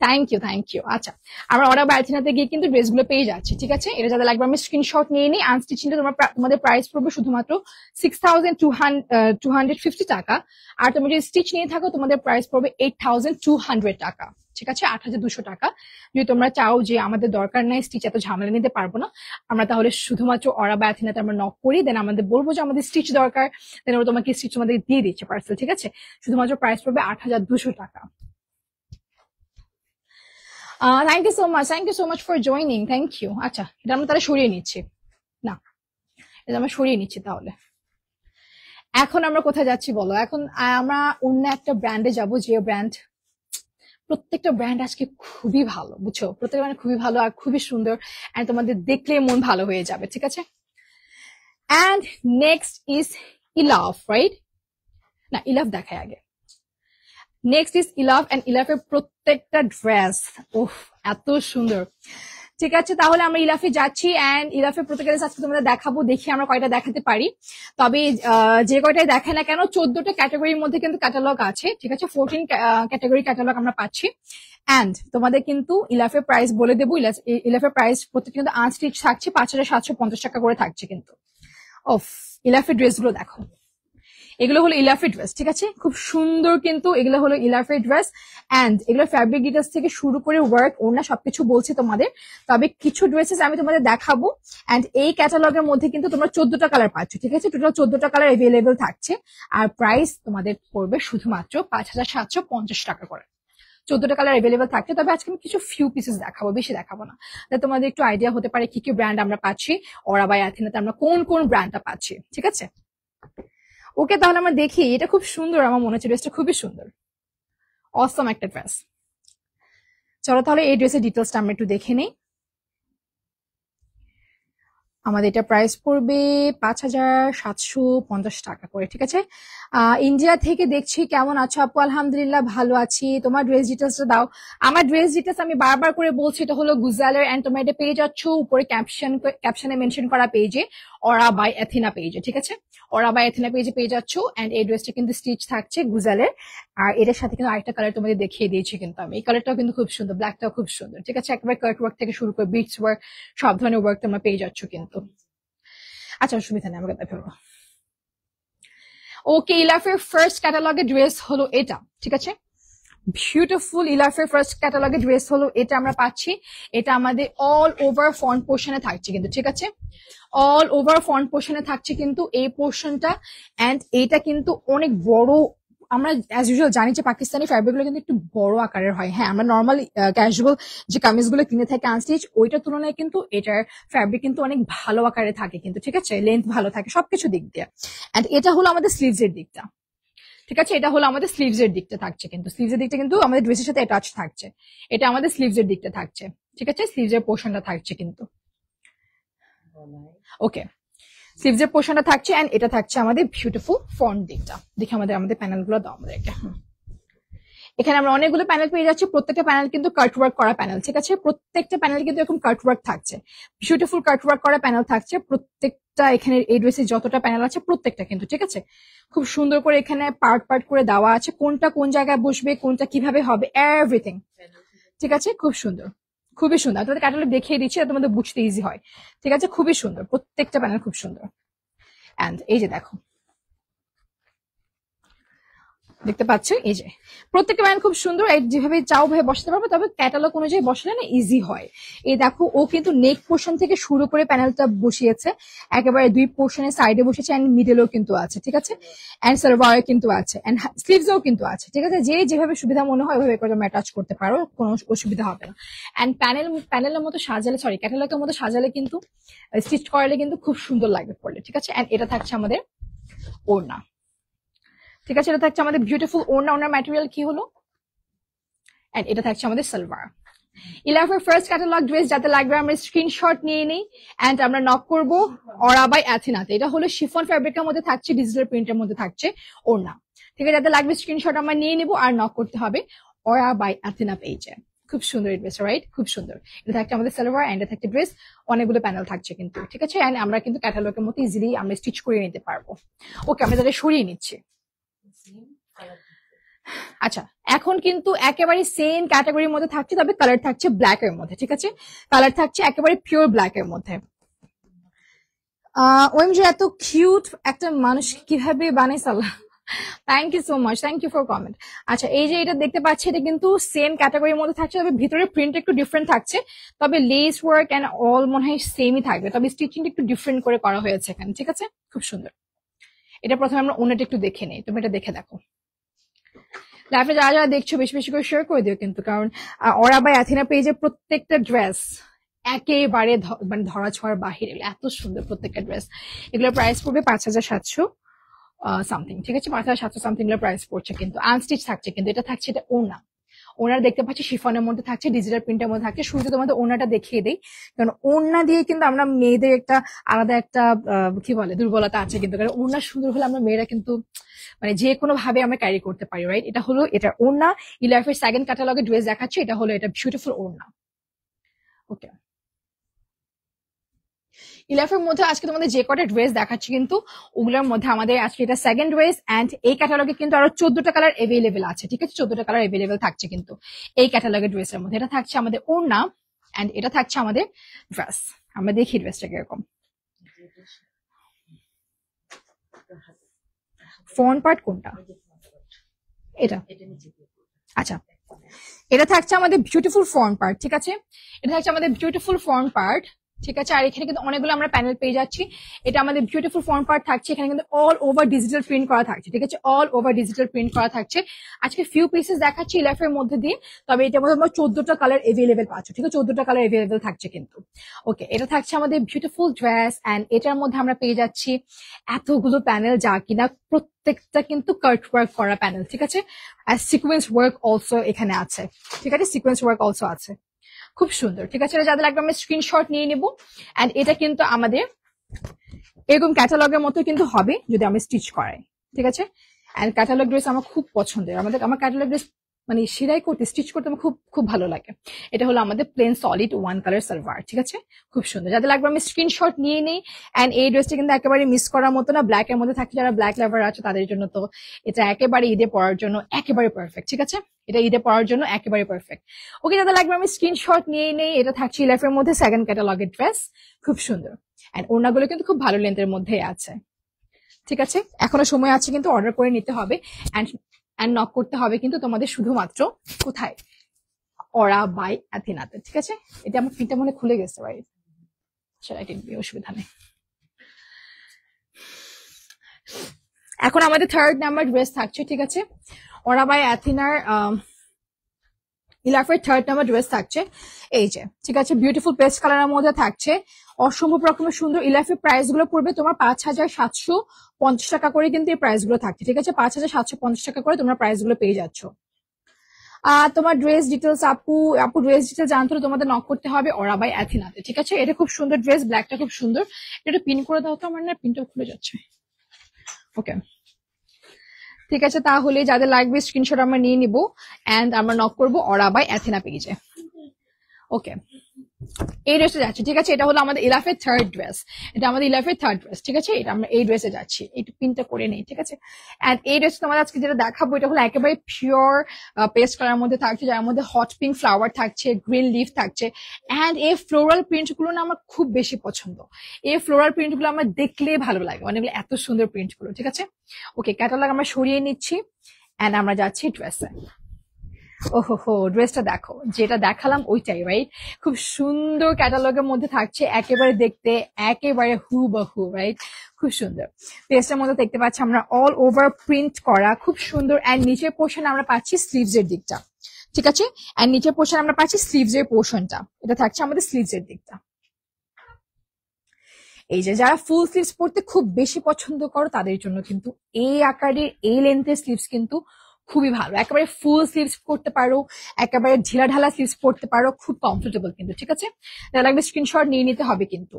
থ্যাংক ইউ থ্যাংক ইউ। আচ্ছা, আমরা অর্ডার বার্থিনাতে গিয়ে কিন্তু ড্রেসগুলো পেয়ে যাচ্ছি। ঠিক আছে, এটা যাদের লাগবে আমি স্ক্রিনশট নিয়ে নিই। আনস্টিচিংটা তোমাদের প্রাইস পড়বে শুধুমাত্র 6250 টাকা, আর তুমি যদি স্টিচ নিয়ে থাকো তোমাদের প্রাইস পড়বে 8200 টাকা। ঠিক আছে, 8200 টাকা। যদি তোমরা চাও যে আমাদের দরকার নাই স্টিচ, এত ঝামেলা নিতে পারবো না আমরা, তাহলে শুধুমাত্র অরা বা অ্যাথেনাতে আমরা নক করি, দেন আমাদের বলবো যে আমাদের স্টিচ দরকার, দেন ওরা তোমাকে স্টিচ তোমাদের দিয়ে দিচ্ছে পার্সেল। ঠিক আছে, শুধুমাত্র প্রাইস পড়বে 8200 টাকা। Thank you so much for joining, thank you. আচ্ছা, এটা আমরা তাহলে সরিয়ে নিচ্ছি, না এটা আমরা সরিয়ে নিচ্ছি। তাহলে এখন আমরা কোথায় যাচ্ছি বলো? এখন আমরা অন্য একটা ব্র্যান্ডে যাব, যে ব্র্যান্ড, প্রত্যেকটা ব্র্যান্ড আজকে খুবই ভালো, বুঝছো, প্রত্যেকটা ব্র্যান্ড খুবই ভালো আর খুবই সুন্দর, এন্ড তোমাদের দেখলে মন ভালো হয়ে যাবে। ঠিক আছে, and next is Elaf, right? না, ইলাভ দেখায় আগে। নেক্সট ইজ ইলাভ, এন্ড ইলাভের প্রত্যেকটা ড্রেস ওহ এত সুন্দর। ঠিক আছে, তাহলে আমরা ইলাফে যাচ্ছি, এন্ড ইলাফের প্রত্যেকটা ড্রেস আজকে তোমাদের দেখাবো। দেখি আমরা কয়টা দেখাতে পারি, তবে যে কয়টাই দেখায় না কেন 14টা ক্যাটাগরির মধ্যে কিন্তু ক্যাটালগ আছে। ঠিক আছে, 14 ক্যাটাগরি ক্যাটালগ আমরা পাচ্ছি। এন্ড তোমাদের কিন্তু ইলাফের প্রাইস বলে দেবো। ইলাফের প্রাইস প্রত্যেক কিন্তু আনস্টিচ থাকছে 5750 টাকা করে থাকছে কিন্তু। অফ, ইলাফের ড্রেসগুলো দেখো, এগুলো হলো ইলাফের ড্রেস। ঠিক আছে, খুব সুন্দর কিন্তু এগুলো হলো ইলাফের ড্রেস, এন্ড এগুলো ফ্যাব্রিক ডিটেলস থেকে শুরু করে ওয়ার্ক ওড়না সবকিছু বলছি তোমাদের, তবে কিছু ড্রেসেস আমি তোমাদের দেখাবো। এন্ড এই ক্যাটালগের মধ্যে কিন্তু তোমরা 14টা কালার পাচ্ছ। ঠিক আছে, টোটাল 14টা কালার অ্যাভেলেবেল থাকছে, আর প্রাইস তোমাদের পড়বে শুধুমাত্র 5750 টাকা করে। 14টা কালার অ্যাভেলেবেল থাকছে, তবে আজকে আমি কিছু ফিউ পিসেস দেখাবো, বেশি দেখাবো না, তাহলে তোমাদের একটু আইডিয়া হতে পারে কি কি ব্র্যান্ড আমরা পাচ্ছি, অরা বাই অ্যাথেনাতে আমরা কোন কোন ব্র্যান্ডটা পাচ্ছি। ঠিক আছে, ওকে, তাহলে আমরা দেখি। এটা খুব সুন্দর, আমার মনে হচ্ছে ড্রেসটা খুবই সুন্দর, অসম একটা ড্রেস। চলো তাহলে এই ড্রেসের ডিটেলসটা আমরা একটু দেখে নেই। আমাদের এটা প্রাইস পড়বে 5,750 টাকা করে, ঠিক আছে। ইন্ডিয়া থেকে দেখছি, কেমন আছো আপু? আলহামদুলিল্লাহ ভালো আছি। তোমার ড্রেস ডিটেলসটা দাও। আমার ড্রেস ডিটেলস আমি বারবার করে বলছি, এটা হলো গুজালের, এন্ড তোমরা এটা পেয়ে যাচ্ছ উপরে ক্যাপশনে মেনশন করা পেজে, অরা বাই এথিনা পেজে, ঠিক আছে। অরা বাই এথিনা পেজে পেয়ে যাচ্ছ। এন্ড এই ড্রেসটা কিন্তু স্টিচ থাকছে গুজালের, আর এটার সাথে কিন্তু আরেকটা কালার তোমাদের দেখিয়ে দিয়েছি কিন্তু আমি। এই কালারটাও কিন্তু খুব সুন্দর, ব্ল্যাকটাও খুব সুন্দর, ঠিক আছে। একেবারে কাট ওয়ার্ক থেকে শুরু করে বিটস ওয়ার্ক, সব ধরনের ওয়ার্ক তোমরা পেয়ে যাচ্ছ কিন্তু। আচ্ছা, অসুবিধা নেই, আমাকে ফেলবো। ওকে, ইলাফের ফার্স্ট ক্যাটালগের ড্রেস হলো এটা, ঠিক আছে। বিউটিফুল ইলাফের ফার্স্ট ক্যাটালগের ড্রেস হলো এটা, আমরা পাচ্ছি। এটা আমাদের অল ওভার ফ্রন্ট পোর্শনে থাকছে কিন্তু, ঠিক আছে। অল ওভার ফ্রন্ট পোর্শনে থাকছে কিন্তু এই পোর্শনটা। এন্ড এটা কিন্তু অনেক বড়। আমরা অ্যাজ ইউজুয়াল জানি যে পাকিস্তানি ফ্যাব্রিক গুলো কিন্তু একটু বড় আকারের হয়। হ্যাঁ, আমরা নর্মাল ক্যাজুয়াল যে কামিজ গুলো কিনে থাকি আনস্টিচ, ওইটার তুলনায় কিন্তু এটার ফ্যাব্রিক কিন্তু অনেক ভালো আকারে থাকে কিন্তু, ঠিক আছে। লেন্থ ভালো থাকে সবকিছু দিক দিয়ে। এন্ড এটা হলো আমাদের স্লিভস এর দিকটা, ঠিক আছে। এটা হলো আমাদের স্লিভস এর দিকটা থাকছে কিন্তু, স্লিভস এর দিকটা কিন্তু আমাদের ড্রেসের সাথে অ্যাটাচ থাকছে। এটা আমাদের স্লিভস এর দিকটা থাকছে, ঠিক আছে। স্লিভস এর পোর্শনটা থাকছে কিন্তু। ওকে, স্লিভস এর পোর্শনটা থাকছে, এন্ড এটা থাকছে আমাদের বিউটিফুল ফ্রন্ট দিকটা। দেখি আমাদের প্যানেল গুলো দাও আমাদেরকে। এখানে আমরা অনেকগুলো প্যানেল পেয়ে যাচ্ছি, প্রত্যেকটা প্যানেল কিন্তু কাট ওয়ার্ক করা প্যানেল, ঠিক আছে। প্রত্যেকটা প্যানেল কিন্তু এরকম কাট ওয়ার্ক থাকছে, বিউটিফুল কাট ওয়ার্ক করা প্যানেল থাকছে প্রত্যেকটা। এখানে এই ড্রেসে যতটা প্যানেল আছে প্রত্যেকটা কিন্তু, ঠিক আছে। খুব সুন্দর করে এখানে পার্ট পার্ট করে দেওয়া আছে, কোনটা কোন জায়গায় বসবে, কোনটা কিভাবে হবে, এভরিথিং, ঠিক আছে। খুব সুন্দর, খুবই সুন্দর। তোমাদের ক্যাটালগ দেখিয়ে দিচ্ছি, তোমাদের বুঝতে ইজি হয়, ঠিক আছে। খুবই সুন্দর, প্রত্যেকটা প্যানেল খুব সুন্দর। এন্ড এই যে দেখো, দেখতে পাচ্ছ, এই যে প্রত্যেকটা প্যানেল খুব সুন্দর। যেভাবে চাও ভাবে বসাতে পারবো, তবে ক্যাটালগ অনুযায়ী বসালে না ইজি হয়। এই দেখো, ও কিন্তু নেক পোর্শন থেকে শুরু করে প্যানেলটা বসিয়েছে, একেবারে দুই পোর্শনের সাইডে বসেছে, এন্ড মিডলেও কিন্তু আছে, ঠিক আছে। এন্ড সালোয়ার কিন্তু আছে, এন্ড স্লিভসও কিন্তু আছে, ঠিক আছে। যে যেভাবে সুবিধা মনে হয় ওইভাবে করে তোমরা অ্যাটাচ করতে পারো, কোনো অসুবিধা হবে না। এন্ড প্যানেলের মতো সাজালে, সরি ক্যাটালগের মতো সাজালে কিন্তু, স্টিচ করালে কিন্তু খুব সুন্দর লাগবে পড়লে, ঠিক আছে। এন্ড এটা থাকছে আমাদের ওড়না, ঠিক আছে। এটা থাকছে আমাদের বিউটিফুল ওড়না। ওড়নার ম্যাটেরিয়াল কি হলো, এন্ড এটা থাকছে আমাদের সালোয়ার। ইলাফের ফার্স্ট ক্যাটালগ ড্রেস যাতে লাগবে আমরা স্ক্রিনশট নিয়ে নিই, এন্ড আমরা নক করবো অরা বাই অ্যাথিনাতে। এটা হলো শিফন ফ্যাব্রিকের মধ্যে থাকছে, ডিজিটাল প্রিন্টের মধ্যে থাকছে ওড়না, ঠিক আছে। যাতে লাগবে স্ক্রিনশট আমরা নিয়ে নিবো, আর নক করতে হবে অরা বাই অ্যাথিনা পেজে। খুব সুন্দর এই ড্রেস, রাইট, খুব সুন্দর। এটা থাকছে আমাদের সালোয়ার, এন্ড এটা থাকছে ড্রেস। অনেকগুলো প্যানেল থাকছে কিন্তু, ঠিক আছে। এন্ড আমরা কিন্তু ক্যাটালগের মতো ইজিলি আমরা স্টিচ করে নিতে পারবো। ওকে, আমরা তাহলে সরিয়ে নিচ্ছি। আচ্ছা, এখন কিন্তু একেবারে সেম ক্যাটাগরির মধ্যে থাকছে, তবে কালার থাকছে ব্ল্যাক এর মধ্যে, ঠিক আছে। কালার থাকছে একেবারে পিওর ব্ল্যাক এর মধ্যে। ওএমজি, এত কিউট একটা মানুষ কিভাবে বানাইছে Allah. Thank you so much, thank you for comment. আচ্ছা, এই যে এটা দেখতে পাচ্ছি, এটা কিন্তু সেম ক্যাটাগরির মধ্যে থাকছে, তবে ভিতরে প্রিন্ট একটু ডিফারেন্ট থাকছে, তবে লেস ওয়ার্ক এন্ড অল মনে হয় সেমই থাকবে, তবে স্টিচিং একটু ডিফারেন্ট করে করা হয়েছে এখানে, ঠিক আছে। খুব সুন্দর। এটা প্রথমে আমরা ওনাটা একটু দেখে নিই, তুমি এটা দেখে দেখো। লাইফে যারা যারা দেখছো বেশি বেশি করে শেয়ার করে দিও কিন্তু, কারণ ওরা বাই অ্যাথিনা পেজের প্রত্যেকটা ড্রেস একেবারে মানে ধরা ছোঁয়ার বাহিরে, এত সুন্দর প্রত্যেকটা ড্রেস। এগুলোর প্রাইস পড়বে 5,700 সামথিং, ঠিক আছে। 5,700 সামথিং এর প্রাইস পড়ছে কিন্তু, আনস্টিচ থাকছে কিন্তু। এটা থাকছে, এটা ওনা। ওনার দেখতে পাচ্ছি শিফনের মধ্যে থাকছে, ডিজিটাল প্রিন্টের মধ্যে থাকছে। শুরুতে তোমাদের ওনাটা দেখিয়ে দেই, কারণ ওনা দিয়ে কিন্তু আমরা মেয়েদের একটা আলাদা একটা কি বলে দুর্বলতা আছে কিন্তু, কারণ ওনা সুন্দর হলে আমরা মেয়েরা কিন্তু মানে যে কোনো ভাবে আমরা ক্যারি করতে পারি, রাইট। এটা হলো এটা ওড়না। ইলাফের সেকেন্ড ক্যাটালগে ড্রেস দেখাচ্ছে, এটা হলো এটা বিউটিফুল ওড়না। ওকে, ইলাফের মধ্যে আজকে তোমাদের যে কটা ড্রেস দেখাচ্ছি কিন্তু, ওগুলোর মধ্যে আমাদের আজকে এটা সেকেন্ড ড্রেস, এন্ড এই ক্যাটালগে কিন্তু আরো 14টা কালার এভেলেবেল আছে, ঠিক আছে। 14টা কালার এভেলেবেল থাকছে কিন্তু এই ক্যাটালগের ড্রেসের মধ্যে। এটা থাকছে আমাদের ওড়না, এন্ড এটা থাকছে আমাদের ড্রেস। আমরা দেখি ড্রেসটা কিরকম। ফ্রন্ট পার্ট কোনটা, এটা, আচ্ছা। এটা থাকছে আমাদের বিউটিফুল ফ্রন্ট পার্ট, ঠিক আছে। এটা থাকছে আমাদের বিউটিফুল ফ্রন্ট পার্ট, ঠিক আছে। আর এখানে কিন্তু অনেকগুলো আমরা প্যানেল পেয়ে যাচ্ছি। এটা আমাদের বিউটিফুল ফ্রন্ট পার্ট থাকছে, এখানে কিন্তু অল ওভার ডিজিটাল প্রিন্ট করা থাকছে, ঠিক আছে। অল ওভার ডিজিটাল প্রিন্ট করা থাকছে। আজকে ফিউ পিসেস দেখাচ্ছি ইলাফের মধ্যে দিয়ে, তবে এটার মধ্যে আমরা 14টা কালার এভেলেবেল পাচ্ছ, ঠিক আছে। 14টা কালার এভেলেবেল থাকছে কিন্তু। ওকে, এটা থাকছে আমাদের বিউটিফুল ড্রেস, এন্ড এটার মধ্যে আমরা পেয়ে যাচ্ছি এতগুলো প্যানেল, যা কিনা প্রত্যেকটা কিন্তু কাট ওয়ার্ক করা প্যানেল, ঠিক আছে। আর সিকোয়েন্স ওয়ার্ক অলসো এখানে আছে, ঠিক আছে। সিকোয়েন্স ওয়ার্ক অলসো আছে। খুব সুন্দর, ঠিক আছে? এটা যাদের লাগবে আমি স্ক্রিনশট নিয়ে নিব। এন্ড এটা কিন্তু আমাদের এরকম ক্যাটালগের মতো কিন্তু হবে যদি আমি স্টিচ করাই, ঠিক আছে? এন্ড ক্যাটালগ ড্রেস আমার খুব পছন্দের, আমার ক্যাটালগ ড্রেস মানে সেলাই করতে স্টিচ করতে আমার খুব খুব ভালো লাগে। এটা হলো আমাদের plain solid one colour salwar, ঠিক আছে? খুব সুন্দর, যাদের লাগবে আমি স্ক্রিনশট নিয়ে নেই। এন্ড এই ড্রেসটা কিন্তু একেবারে মিস করার মতো না, ব্ল্যাক এর মধ্যে থাকে, যারা ব্ল্যাক লাভার আছে তাদের জন্য তো এটা একেবারে ঈদে পরার জন্য একেবারে পারফেক্ট, ঠিক আছে? এটা ঈদে পরার জন্য একেবারে পারফেক্ট। ওকে, যাদের লাগবে আমি স্ক্রিনশট নিয়ে নেই। এটা থাকছে ইলাফের মধ্যে সেকেন্ড ক্যাটালগের ড্রেস, খুব সুন্দর। এন্ড ওড়নাগুলো কিন্তু খুব ভালো লেন্থের মধ্যে আছে, ঠিক আছে? এখনো সময় আছে কিন্তু অর্ডার করে নিতে হবে। এন্ড নক করতে হবে কিন্তু তোমাদের শুধুমাত্র কোথায়, ওরা বাই অ্যাথিনাতে, ঠিক আছে? এটা আমার ফিনটা মনে খুলে গেছে, রাইট? সেটা অসুবিধা নেই। এখন আমাদের থার্ড নাম্বার ড্রেস থাকছে, ঠিক আছে? ওরা বাই অ্যাথিনার ইলাফের থার্ড নাম্বার ড্রেস থাকছে এই যে, ঠিক আছে? বিউটিফুল পেস্ট কালারের মধ্যে থাকছে, অসম্ভব রকমের সুন্দর। ইলাফের প্রাইস গুলো পড়বে তোমার 5,750 টাকা করে কিন্তু এই প্রাইস গুলো থাকছে, ঠিক আছে? 5,750 টাকা করে তোমরা প্রাইস গুলো পেয়ে যাচ্ছ। তোমার ড্রেস ডিটেলস আপু ড্রেস ডিটেলস জানতে হলে তোমাদের নক করতে হবে ওরা বাই অ্যাথিনাতে, ঠিক আছে? এটা খুব সুন্দর ড্রেস, ব্ল্যাকটা খুব সুন্দর। এটা পিন করে দাও তো, আমার না পিনটা খুলে যাচ্ছে। ওকে, ঠিক আছে, তাহলে যাদের লাগবে স্ক্রিনশট আমরা নিয়ে নিব এন্ড আমরা নক করবো ওরা বাই অ্যাথিনা পেজে। ওকে, এই ড্রেসে যাচ্ছি, ঠিক আছে? এটা হলো আমাদের ইলাফের থার্ড ড্রেস, এটা আমাদের ইলাফের থার্ড ড্রেস, ঠিক আছে? এটা আমরা এই ড্রেসে যাচ্ছি, একটু পিনটা করে নেই, ঠিক আছে? এন্ড এই ড্রেস তোমাদের আজকে যেটা দেখাবো এটা হলো একেবারে পিওর পেস্ট কালার মধ্যে থাকছে, যার মধ্যে হট পিঙ্ক ফ্লাওয়ার থাকছে, গ্রিন লিফ থাকছে। এন্ড এই ফ্লোরাল প্রিন্ট গুলো না আমার খুব বেশি পছন্দ। এই ফ্লোরাল প্রিন্ট গুলো আমার দেখলেই ভালো লাগে, মানে এত সুন্দর প্রিন্ট গুলো, ঠিক আছে? ওকে, ক্যাটালগ আমরা সরিয়ে নিচ্ছি এন্ড আমরা যাচ্ছি ড্রেসে। ওহো, ড্রেসটা দেখো, যেটা দেখালাম ওইটাই, রাইট? খুব সুন্দর ক্যাটালগের মধ্যে থাকছে, একেবারে দেখতে একেবারে হুবহু, রাইট? খুব সুন্দর। পেজটার মধ্যে দেখতে পাচ্ছি আমরা অল ওভার প্রিন্ট করা, খুব সুন্দর। এন্ড নিচের পোর্শন আমরা পাচ্ছি স্লিভস এর দিকটা, ঠিক আছে? এন্ড নিচের পোর্শন আমরা পাচ্ছি স্লিভস এর পোর্শনটা, এটা থাকছে আমাদের স্লিভস এর দিকটা। এই যে যারা ফুল স্লিভস পরতে খুব বেশি পছন্দ করো তাদের জন্য কিন্তু এই আকারের এই লেন্থের স্লিভস কিন্তু খুবই ভালো, একেবারে ফুল স্লিভস পরতে পারো, একেবারে ঢিলা ঢালা স্লিভস পরতে পারো, খুব কমফোর্টেবল কিন্তু, ঠিক আছে? তাহলে লাগবে স্ক্রিনশট নিয়ে নিতে হবে কিন্তু।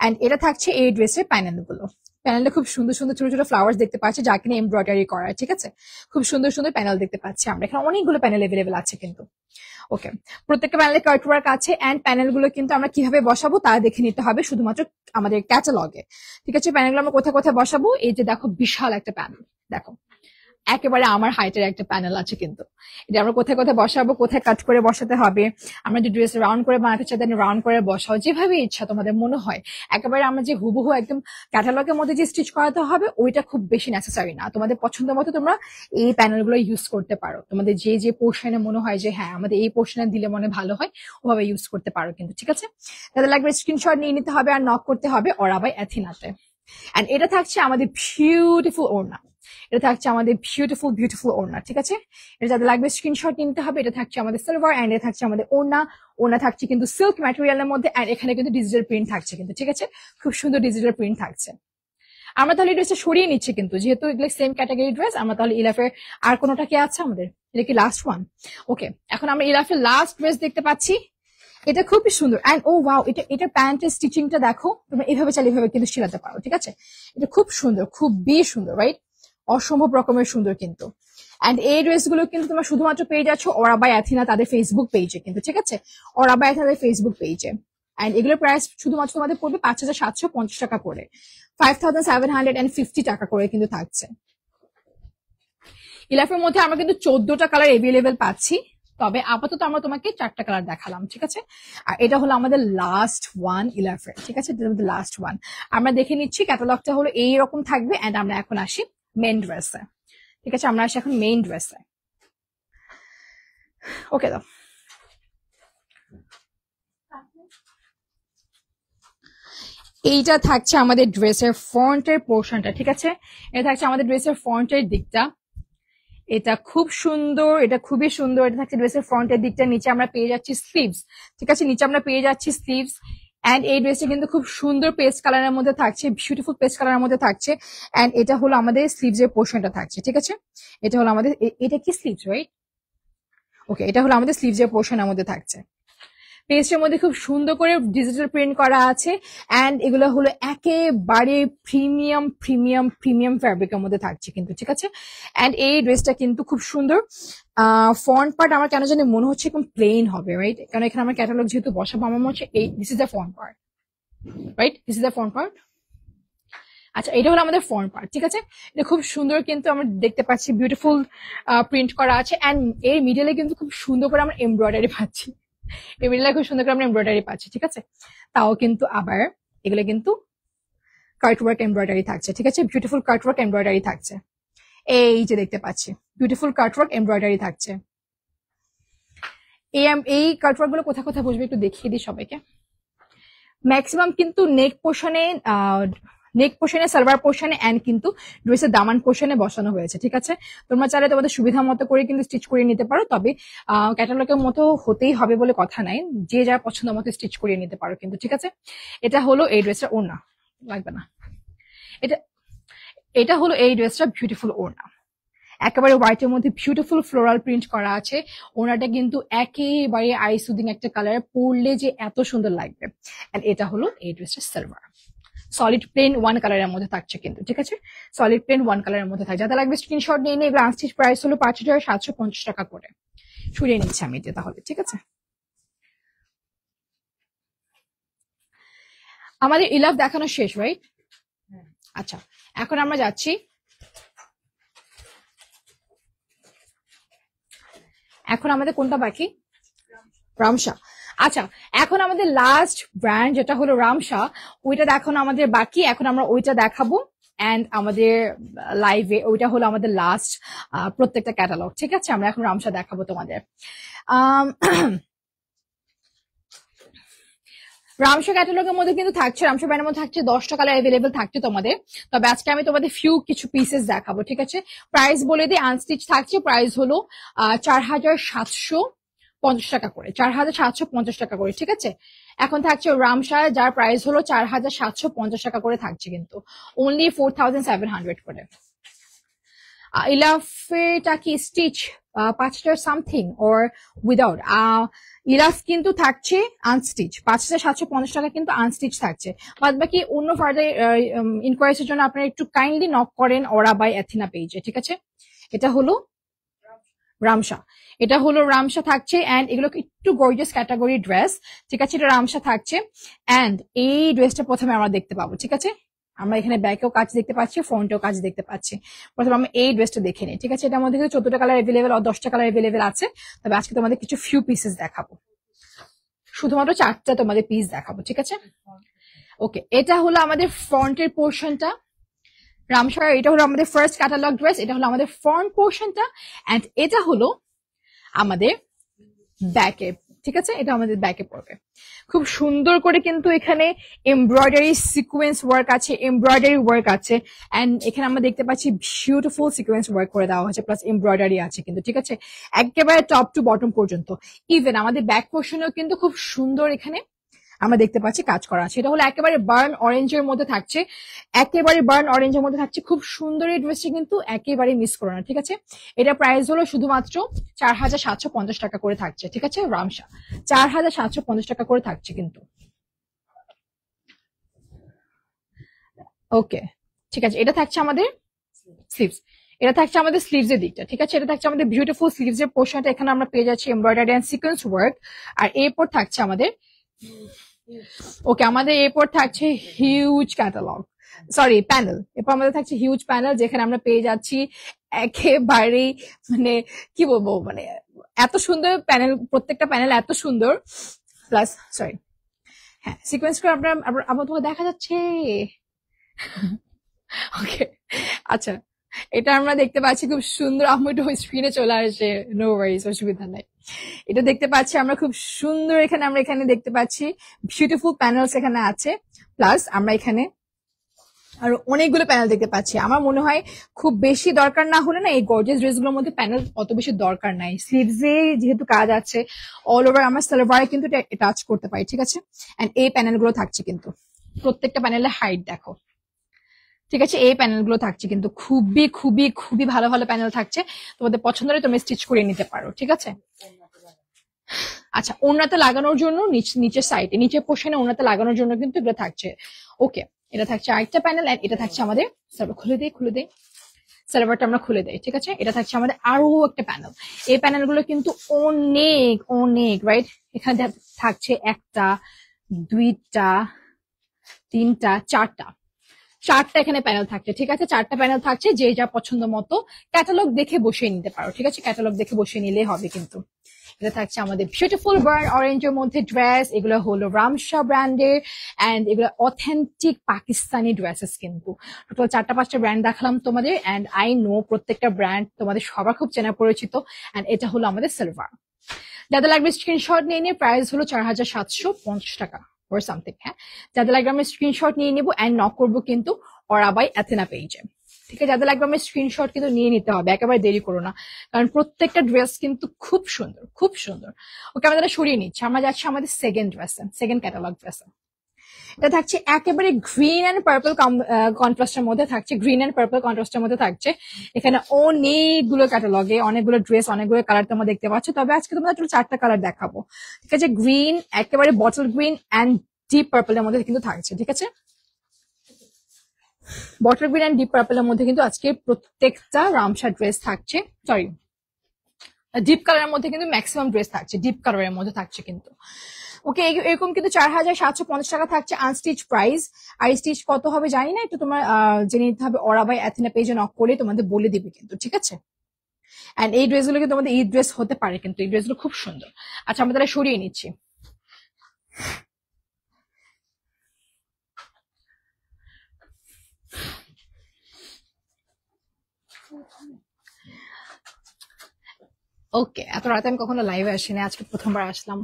এন্ড এটা থাকছে এই ড্রেসের প্যানেল গুলো, প্যানেলটা খুব সুন্দর সুন্দর ছোট ছোট ফ্লাওয়ার্স দেখতে পাচ্ছি, যা কিনা এমব্রয়ডারি করা, ঠিক আছে? খুব সুন্দর সুন্দর প্যানেল দেখতে পাচ্ছি আমরা, এখানে অনেকগুলো প্যানেল এভেলেবেল আছে কিন্তু। ওকে, প্রত্যেকটা প্যানেলে কাট ওয়ার্ক আছে এন্ড প্যানেল গুলো কিন্তু আমরা কিভাবে বসাবো তা দেখে নিতে হবে শুধুমাত্র আমাদের ক্যাটালগে, ঠিক আছে? প্যানেল গুলো আমরা কোথায় কোথায় বসাবো, এই যে দেখো বিশাল একটা প্যানেল, দেখো একেবারে আমার হাইটের একটা প্যানেল আছে কিন্তু। এটা আমরা কোথায় কোথায় বসাবো, কোথায় কাট করে বসাতে হবে, আমরা যে ড্রেস রাউন্ড করে বানাতে চাই রাউন্ড করে বসাও, যেভাবে ইচ্ছা তোমাদের মনে হয়। একেবারে আমরা যে হুবহু একদম ক্যাটালগের মধ্যে যে স্টিচ করাতে হবে ওইটা খুব বেশি নেসেসারি না, তোমাদের পছন্দ মতো তোমরা এই প্যানেলগুলো ইউজ করতে পারো, তোমাদের যে যে পোর্শনে মনে হয় যে হ্যাঁ আমাদের এই পোর্শনে দিলে মনে ভালো হয় ওভাবে ইউজ করতে পারো কিন্তু, ঠিক আছে? তাদের লাগবে স্ক্রিনশট নিয়ে নিতে হবে আর নক করতে হবে ওরা বাই অ্যাথিনাতে। এন্ড এটা থাকছে আমাদের বিউটিফুল ওড়না, এটা থাকছে আমাদের বিউটিফুল ওড়না, ঠিক আছে? এটা যাদের লাগবে স্ক্রিনশট নিতে হবে। এটা থাকছে আমাদের সিলভার এন্ড এটা থাকছে আমাদের ওড়না থাকছে কিন্তু সিল্ক ম্যাটেরিয়ালের মধ্যে, এন্ড এখানে কিন্তু ডিজিটাল প্রিন্ট থাকছে কিন্তু, ঠিক আছে? খুব সুন্দর ডিজিটাল প্রিন্ট থাকছে। আমরা তাহলে এই ড্রেসটা সরিয়ে নিচ্ছি কিন্তু, যেহেতু এগুলো সেম ক্যাটাগরি ড্রেস। আমরা তাহলে ইলাফের আর কোনোটা কি আছে আমাদের, এটা কি লাস্ট ওয়ান? ওকে, এখন আমরা ইলাফের লাস্ট ড্রেস দেখতে পাচ্ছি, এটা খুবই সুন্দর। এন্ড ও ওয়াও, এটা প্যান্টের স্টিচিংটা দেখো, তুমি এইভাবে চাইলে এইভাবে কিন্তু সেলাতে পারো, ঠিক আছে? এটা খুব সুন্দর, খুবই সুন্দর, রাইট? অসম্ভব রকমের সুন্দর কিন্তু। এন্ড এই ড্রেস গুলো কিন্তু তোমরা শুধুমাত্র পেয়ে যাচ্ছ ওরা বাই অ্যাথিনা তাদের ফেসবুক পেজে কিন্তু, ঠিক আছে? ওরা বাই অ্যাথিনা ফেসবুক পেজে। এন্ড এগুলোর প্রাইস শুধুমাত্র তোমাদের পড়বে 5,750 টাকা করে, 5,750 টাকা করে কিন্তু থাকছে। ইলাফের মধ্যে আমরা কিন্তু 14টা কালার এভেলেবেল পাচ্ছি, তবে আপাতত আমরা তোমাকে 4টা কালার দেখালাম, ঠিক আছে? আর এটা হলো আমাদের লাস্ট ওয়ান ইলাফের, ঠিক আছে? লাস্ট ওয়ান আমরা দেখে নিচ্ছি, ক্যাটালগটা হলো এইরকম থাকবে। এন্ড আমরা এখন আসি মেইন ড্রেসে, ঠিক আছে? আমরা আসি এখন মেইন ড্রেসে। ওকে দাও, এইটা থাকছে আমাদের ড্রেসের ফ্রন্টের পোর্শনটা, ঠিক আছে? এটা থাকছে আমাদের ড্রেসের ফ্রন্টের দিকটা, এটা খুব সুন্দর, এটা খুবই সুন্দর। এটা থাকছে ড্রেসের ফ্রন্টের দিকটা, নিচে আমরা পেয়ে যাচ্ছি স্লিভস, ঠিক আছে? নিচে আমরা পেয়ে যাচ্ছি স্লিভস। এন্ড এই ড্রেসটা কিন্তু খুব সুন্দর পেস্ট কালারের মধ্যে থাকছে, বিউটিফুল পেস্ট কালারের মধ্যে থাকছে। এন্ড এটা হলো আমাদের স্লিভস এর পোর্শনটা থাকছে, ঠিক আছে? এটা হলো আমাদের, এটা কি স্লিভস, রাইট? ওকে, এটা হলো আমাদের স্লিভস এর পোর্শনের মধ্যে থাকছে। পেজের মধ্যে খুব সুন্দর করে ডিজিটাল প্রিন্ট করা আছে এন্ড এগুলো হলো একেবারে প্রিমিয়াম প্রিমিয়াম প্রিমিয়াম ফ্যাব্রিকের মধ্যে থাকছে কিন্তু, ঠিক আছে। এন্ড এই ড্রেসটা কিন্তু খুব সুন্দর। ফ্রন্ট পার্ট আমার কেন জানি মনে হচ্ছে একদম প্লেন হবে, রাইট? কারণ এখানে আমার ক্যাটালগ যেহেতু বসাবো, আমার মনে হচ্ছে এই this is the front part, right? This is the front part. আচ্ছা, এটা হলো আমাদের ফ্রন্ট পার্ট, ঠিক আছে। এটা খুব সুন্দর কিন্তু আমরা দেখতে পাচ্ছি, বিউটিফুল প্রিন্ট করা আছে এন্ড এর মিডলে কিন্তু খুব সুন্দর করে আমরা এমব্রয়ডারি পাচ্ছি। এই মিডলে খুব সুন্দর করে আমরা এমব্রয়ডারি পাচ্ছি, ঠিক আছে। তাও কিন্তু আবার এগুলো কিন্তু কাট ওয়ার্ক এমব্রয়ডারি থাকছে, ঠিক আছে। বিউটিফুল কাট ওয়ার্ক এমব্রয়ডারি থাকছে, এই যে দেখতে পাচ্ছি বিউটিফুল কাট ওয়ার্ক এমব্রয়ডারি থাকছে। এই কাট ওয়ার্ক গুলো কোথায় কোথায় বসবে একটু দেখিয়ে দিই সবাইকে। ম্যাক্সিমাম কিন্তু নেক পোর্শনে সালোয়ার পোর্শনে এন্ড কিন্তু ড্রেসের দামান পোর্শনে বসানো হয়েছে, ঠিক আছে। তোমরা চাইলে তোমাদের সুবিধা মতো করে কিন্তু স্টিচ করে নিতে পারো, তবে ক্যাটালগের মতো হতেই হবে বলে কথা নাই, যে যার পছন্দ মতো স্টিচ করে নিতে পারো কিন্তু, ঠিক আছে। এটা হলো এই ড্রেসটা ওড়না, লাগবে না। এটা হলো এই ড্রেসটা বিউটিফুল ওড়না, একেবারে হোয়াইটের মধ্যে বিউটিফুল ফ্লোরাল প্রিন্ট করা আছে। ওনাটা কিন্তু একেবারে আই সুদিং একটা কালার, পরলে যে এত সুন্দর লাগবে। এন্ড এটা হলো এই ড্রেসটার সালোয়ার, সলিড প্লেন ওয়ান কালারের মধ্যে থাকছে কিন্তু, ঠিক আছে। সলিড প্লেন ওয়ান কালারের মধ্যে থাকছে। যাদের লাগবে স্ক্রিনশট নিয়ে নিয়ে, এগুলো আনস্টিচ প্রাইস হলো 5,750 টাকা করে। সরিয়ে নিচ্ছি আমি এটা তাহলে, ঠিক আছে। আমাদের ইলাভ দেখানো শেষ, রাইট? আচ্ছা, এখন আমরা যাচ্ছি এখন আমাদের কোনটা বাকি? রামসা। আচ্ছা, এখন আমাদের লাস্ট ব্র্যান্ড যেটা হলো রামসা, ওইটা দেখানো আমাদের বাকি। এখন আমরা ওইটা দেখাবো এন্ড আমাদের লাইভে ওইটা হলো আমাদের লাস্ট প্রত্যেকটা ক্যাটালগ, ঠিক আছে। আমরা এখন রামসা দেখাবো তোমাদের। রামসা ক্যাটালগের মধ্যে কিন্তু থাকছে, রামসা ব্র্যান্ডের মধ্যে থাকছে 10টা কালার অ্যাভেলেবল থাকছে তোমাদের। তবে আজকে আমি তোমাদের কিছু পিসেস দেখাবো, ঠিক আছে। প্রাইস বলে দিই, আনস্টিচ থাকছে, প্রাইস হলো 4,750 টাকা করে, 4,750 টাকা করে, ঠিক আছে। এখন থাকছে রামসা, যার প্রাইস হলো 4,750 টাকা করে থাকছে কিন্তু, অনলি 4,700 করে। ইলাফেটা কি স্টিচ 5,000 সামথিং ওর উইদাউট? ইলাফ কিন্তু থাকছে আনস্টিচ, 5,750 টাকা কিন্তু আনস্টিচ থাকছে। বাদ বাকি অন্য ফার্দার ইনকোয়ারিজের জন্য আপনারা একটু কাইন্ডলি নক করেন ওরা বাই অ্যাথিনা পেজে, ঠিক আছে। এটা হলো রামসা, এটা হলো রামসা থাকছে এন্ড এগুলো একটু গর্জিয়াস ক্যাটাগরি ড্রেস, ঠিক আছে। এটা রামসা থাকছে এন্ড এই ড্রেসটা প্রথমে আমরা দেখতে পাবো, ঠিক আছে। আমরা এখানে ব্যাকেও কাজ দেখতে পাচ্ছি, ফ্রন্টেও কাজ দেখতে পাচ্ছি। প্রথমে আমরা এই ড্রেসটা দেখে নিই, ঠিক আছে। এটার মধ্যে 14টা কালার অ্যাভেলেবেল আর 10টা কালার অ্যাভেলেবেল আছে। তবে আজকে তোমাদের কিছু পিসেস দেখাবো, শুধুমাত্র 4টা তোমাদের পিস দেখাবো, ঠিক আছে। ওকে, এটা হলো আমাদের ফ্রন্টের পোর্শনটা রামসার। এটা হলো আমাদের ফার্স্ট ক্যাটালগ ড্রেস, এটা হলো আমাদের ফ্রন্ট পোর্শনটা এন্ড এটা হলো আমাদের ব্যাকে, ঠিক আছে। এটা আমাদের ব্যাকে পড়বে। খুব সুন্দর করে কিন্তু এখানে এমব্রয়ডারি সিকোয়েন্স ওয়ার্ক আছে, এমব্রয়ডারি ওয়ার্ক আছে এন্ড এখানে আমরা দেখতে পাচ্ছি বিউটিফুল সিকোয়েন্স ওয়ার্ক করে দেওয়া হয়েছে, প্লাস এমব্রয়ডারি আছে কিন্তু, ঠিক আছে। একেবারে টপ টু বটম পর্যন্ত। ইভেন আমাদের ব্যাক পোর্শনেও কিন্তু খুব সুন্দর এখানে আমরা দেখতে পাচ্ছি কাজ করা আছে। এটা হলো একেবারে বার্ন অরেঞ্জের মধ্যে থাকছে, একেবারে বার্ন অরেঞ্জের মধ্যে থাকছে। খুব সুন্দর এই ড্রেসটা কিন্তু একেবারে মিস করো না, ঠিক আছে। এটা প্রাইস হলো শুধুমাত্র 4,750 টাকা করে থাকছে, ঠিক আছে। রামসা 4,750 টাকা করে থাকছে কিন্তু। ওকে, ঠিক আছে। এটা থাকছে আমাদের স্লিভস, এটা থাকছে আমাদের স্লিভস এর দিকটা, ঠিক আছে। এটা থাকছে আমাদের বিউটিফুল স্লিভস এর পোর্শনটা। এখানে আমরা পেয়ে যাচ্ছি এমব্রয়ডারি এন্ড সিকোয়েন্স ওয়ার্ক। আর এরপর থাকছে আমাদের ওকে, আমাদের এরপর থাকছে হিউজ ক্যাটালগ, সরি প্যানেল। এরপর আমাদের থাকছে হিউজ প্যানেল, যেখানে আমরা পেয়ে যাচ্ছি একেবারে মানে কি বলবো, মানে এত সুন্দর প্যানেল, প্রত্যেকটা প্যানেল এত সুন্দর। প্লাস সরি, হ্যাঁ, সিকোয়েন্স করে আপনার আমার তোমাকে দেখা যাচ্ছে। ওকে, আচ্ছা, এটা আমরা দেখতে পাচ্ছি খুব সুন্দর। আমি একটু স্ক্রিনে চলে আসে, নো ওয়ারিজ, অসুবিধা নাই। এটা দেখতে পাচ্ছি আমরা খুব সুন্দর। এখানে আমরা এখানে দেখতে পাচ্ছি বিউটিফুল প্যানেলস এখানে আছে, প্লাস আমরা এখানে আর অনেকগুলো প্যানেল দেখতে পাচ্ছি। আমার মনে হয় খুব বেশি দরকার না হলে না, এই গর্জিয়াস ড্রেসগুলোর মধ্যে প্যানেল অত বেশি দরকার নাই। স্লিভসে যেহেতু কাজ আছে, অল ওভার আমরা সালোয়ারে কিন্তু টাচ করতে পারি, ঠিক আছে। এন্ড এই প্যানেলগুলো থাকছে কিন্তু, প্রত্যেকটা প্যানেলের হাইট দেখো, ঠিক আছে। এই প্যানেলগুলো থাকছে কিন্তু খুবই খুবই খুবই ভালো ভালো প্যানেল থাকছে। তোমাদের পছন্দ হলে তুমি স্টিচ করে নিতে পারো, ঠিক আছে। আচ্ছা, ওড়নাতে লাগানোর জন্য নিচের সাইডে নিচের পোর্শনে ওড়নাতে লাগানোর জন্য কিন্তু এগুলো থাকছে। ওকে, এটা থাকছে আরেকটা প্যানেল, এন্ড এটা থাকছে আমাদের খুলে দেই সালোয়ারটা আমরা খুলে দেই, ঠিক আছে। এটা থাকছে আমাদের আরো একটা প্যানেল। এই প্যানেল গুলো কিন্তু অনেক অনেক, রাইট? এখানে থাকছে একটা, দুইটা, তিনটা, চারটা এখানে প্যানেল থাকছে, ঠিক আছে। চারটা প্যানেল থাকছে, যে যা পছন্দ মতো ক্যাটালগ দেখে বসিয়ে নিতে পারো, ঠিক আছে। ক্যাটালগ দেখে বসিয়ে নিলেই হবে কিন্তু। এটা থাকছে আমাদের বিউটিফুল বার্ন অরেঞ্জের মধ্যে ড্রেস। এগুলো হলো রামশা ব্র্যান্ডের, এন্ড এগুলো অথেন্টিক পাকিস্তানি ড্রেসেস কিন্তু। টোটাল 4-5টা ব্র্যান্ড দেখালাম তোমাদের, এন্ড আই নো প্রত্যেকটা ব্র্যান্ড তোমাদের সবার খুব চেনা পরিচিত। এন্ড এটা হলো আমাদের সালোয়ার। যাদের লাগবে স্ক্রিনশট নিয়ে নিয়ে, প্রাইস হলো 4750 টাকা or something, হ্যাঁ। যাদের লাগবে আমি স্ক্রিনশট নিয়ে নিবো, এন্ড নক করবো কিন্তু ওরা বাই অ্যাথেনা পেজে, ঠিক আছে। যাদের লাগবে আমি স্ক্রিনশট কিন্তু নিয়ে নিতে হবে, একেবারে দেরি করো না, কারণ প্রত্যেকটা ড্রেস কিন্তু খুব সুন্দর, খুব সুন্দর। ওকে, আমাদের সরিয়ে নিচ্ছি, আমরা যাচ্ছি আমাদের সেকেন্ড ড্রেসে, সেকেন্ড ক্যাটালগ ড্রেসে। এটা থাকছে একেবারে গ্রিন এন্ড পার্পল কন্ট্রাস্টের মধ্যে থাকছে, গ্রিন এন্ড পার্পল কন্ট্রাস্টের মধ্যে থাকছে। এখানে অনেকগুলো ক্যাটালগে অনেকগুলো ড্রেস, অনেকগুলো কালার তোমরা দেখতে পাচ্ছ, তবে আজকে তোমরা 4টা কালার দেখাবো, ঠিক আছে। গ্রিন, একেবারে বটল গ্রিন এন্ড ডিপ পার্পলের মধ্যে কিন্তু থাকছে, ঠিক আছে। বটল গ্রিন এন্ড ডিপ পার্পলের মধ্যে কিন্তু আজকে প্রত্যেকটা রামশা ড্রেস থাকছে, সরি ডিপ কালারের মধ্যে কিন্তু ম্যাক্সিমাম ড্রেস থাকছে, ডিপ কালারের মধ্যে থাকছে কিন্তু। ওকে, এরকম কিন্তু 4750 টাকা থাকছে আনস্টিচ প্রাইস। আর স্টিচ কত হবে জানি না, একটু তোমার জেনে নিতে হবে, ওরা বাই অ্যাথেনা পেজে নক করে তোমাদের বলে দিবে কিন্তু, ঠিক আছে। এন্ড এই ড্রেসগুলো কিন্তু তোমাদের এই ড্রেস হতে পারে কিন্তু, এই ড্রেসগুলো খুব সুন্দর। আচ্ছা, আমরা তাহলে সরিয়ে নিচ্ছি। ওকে, এত রাতে আমি কখনো লাইভে আসিনি, আজকে প্রথমবার আসলাম।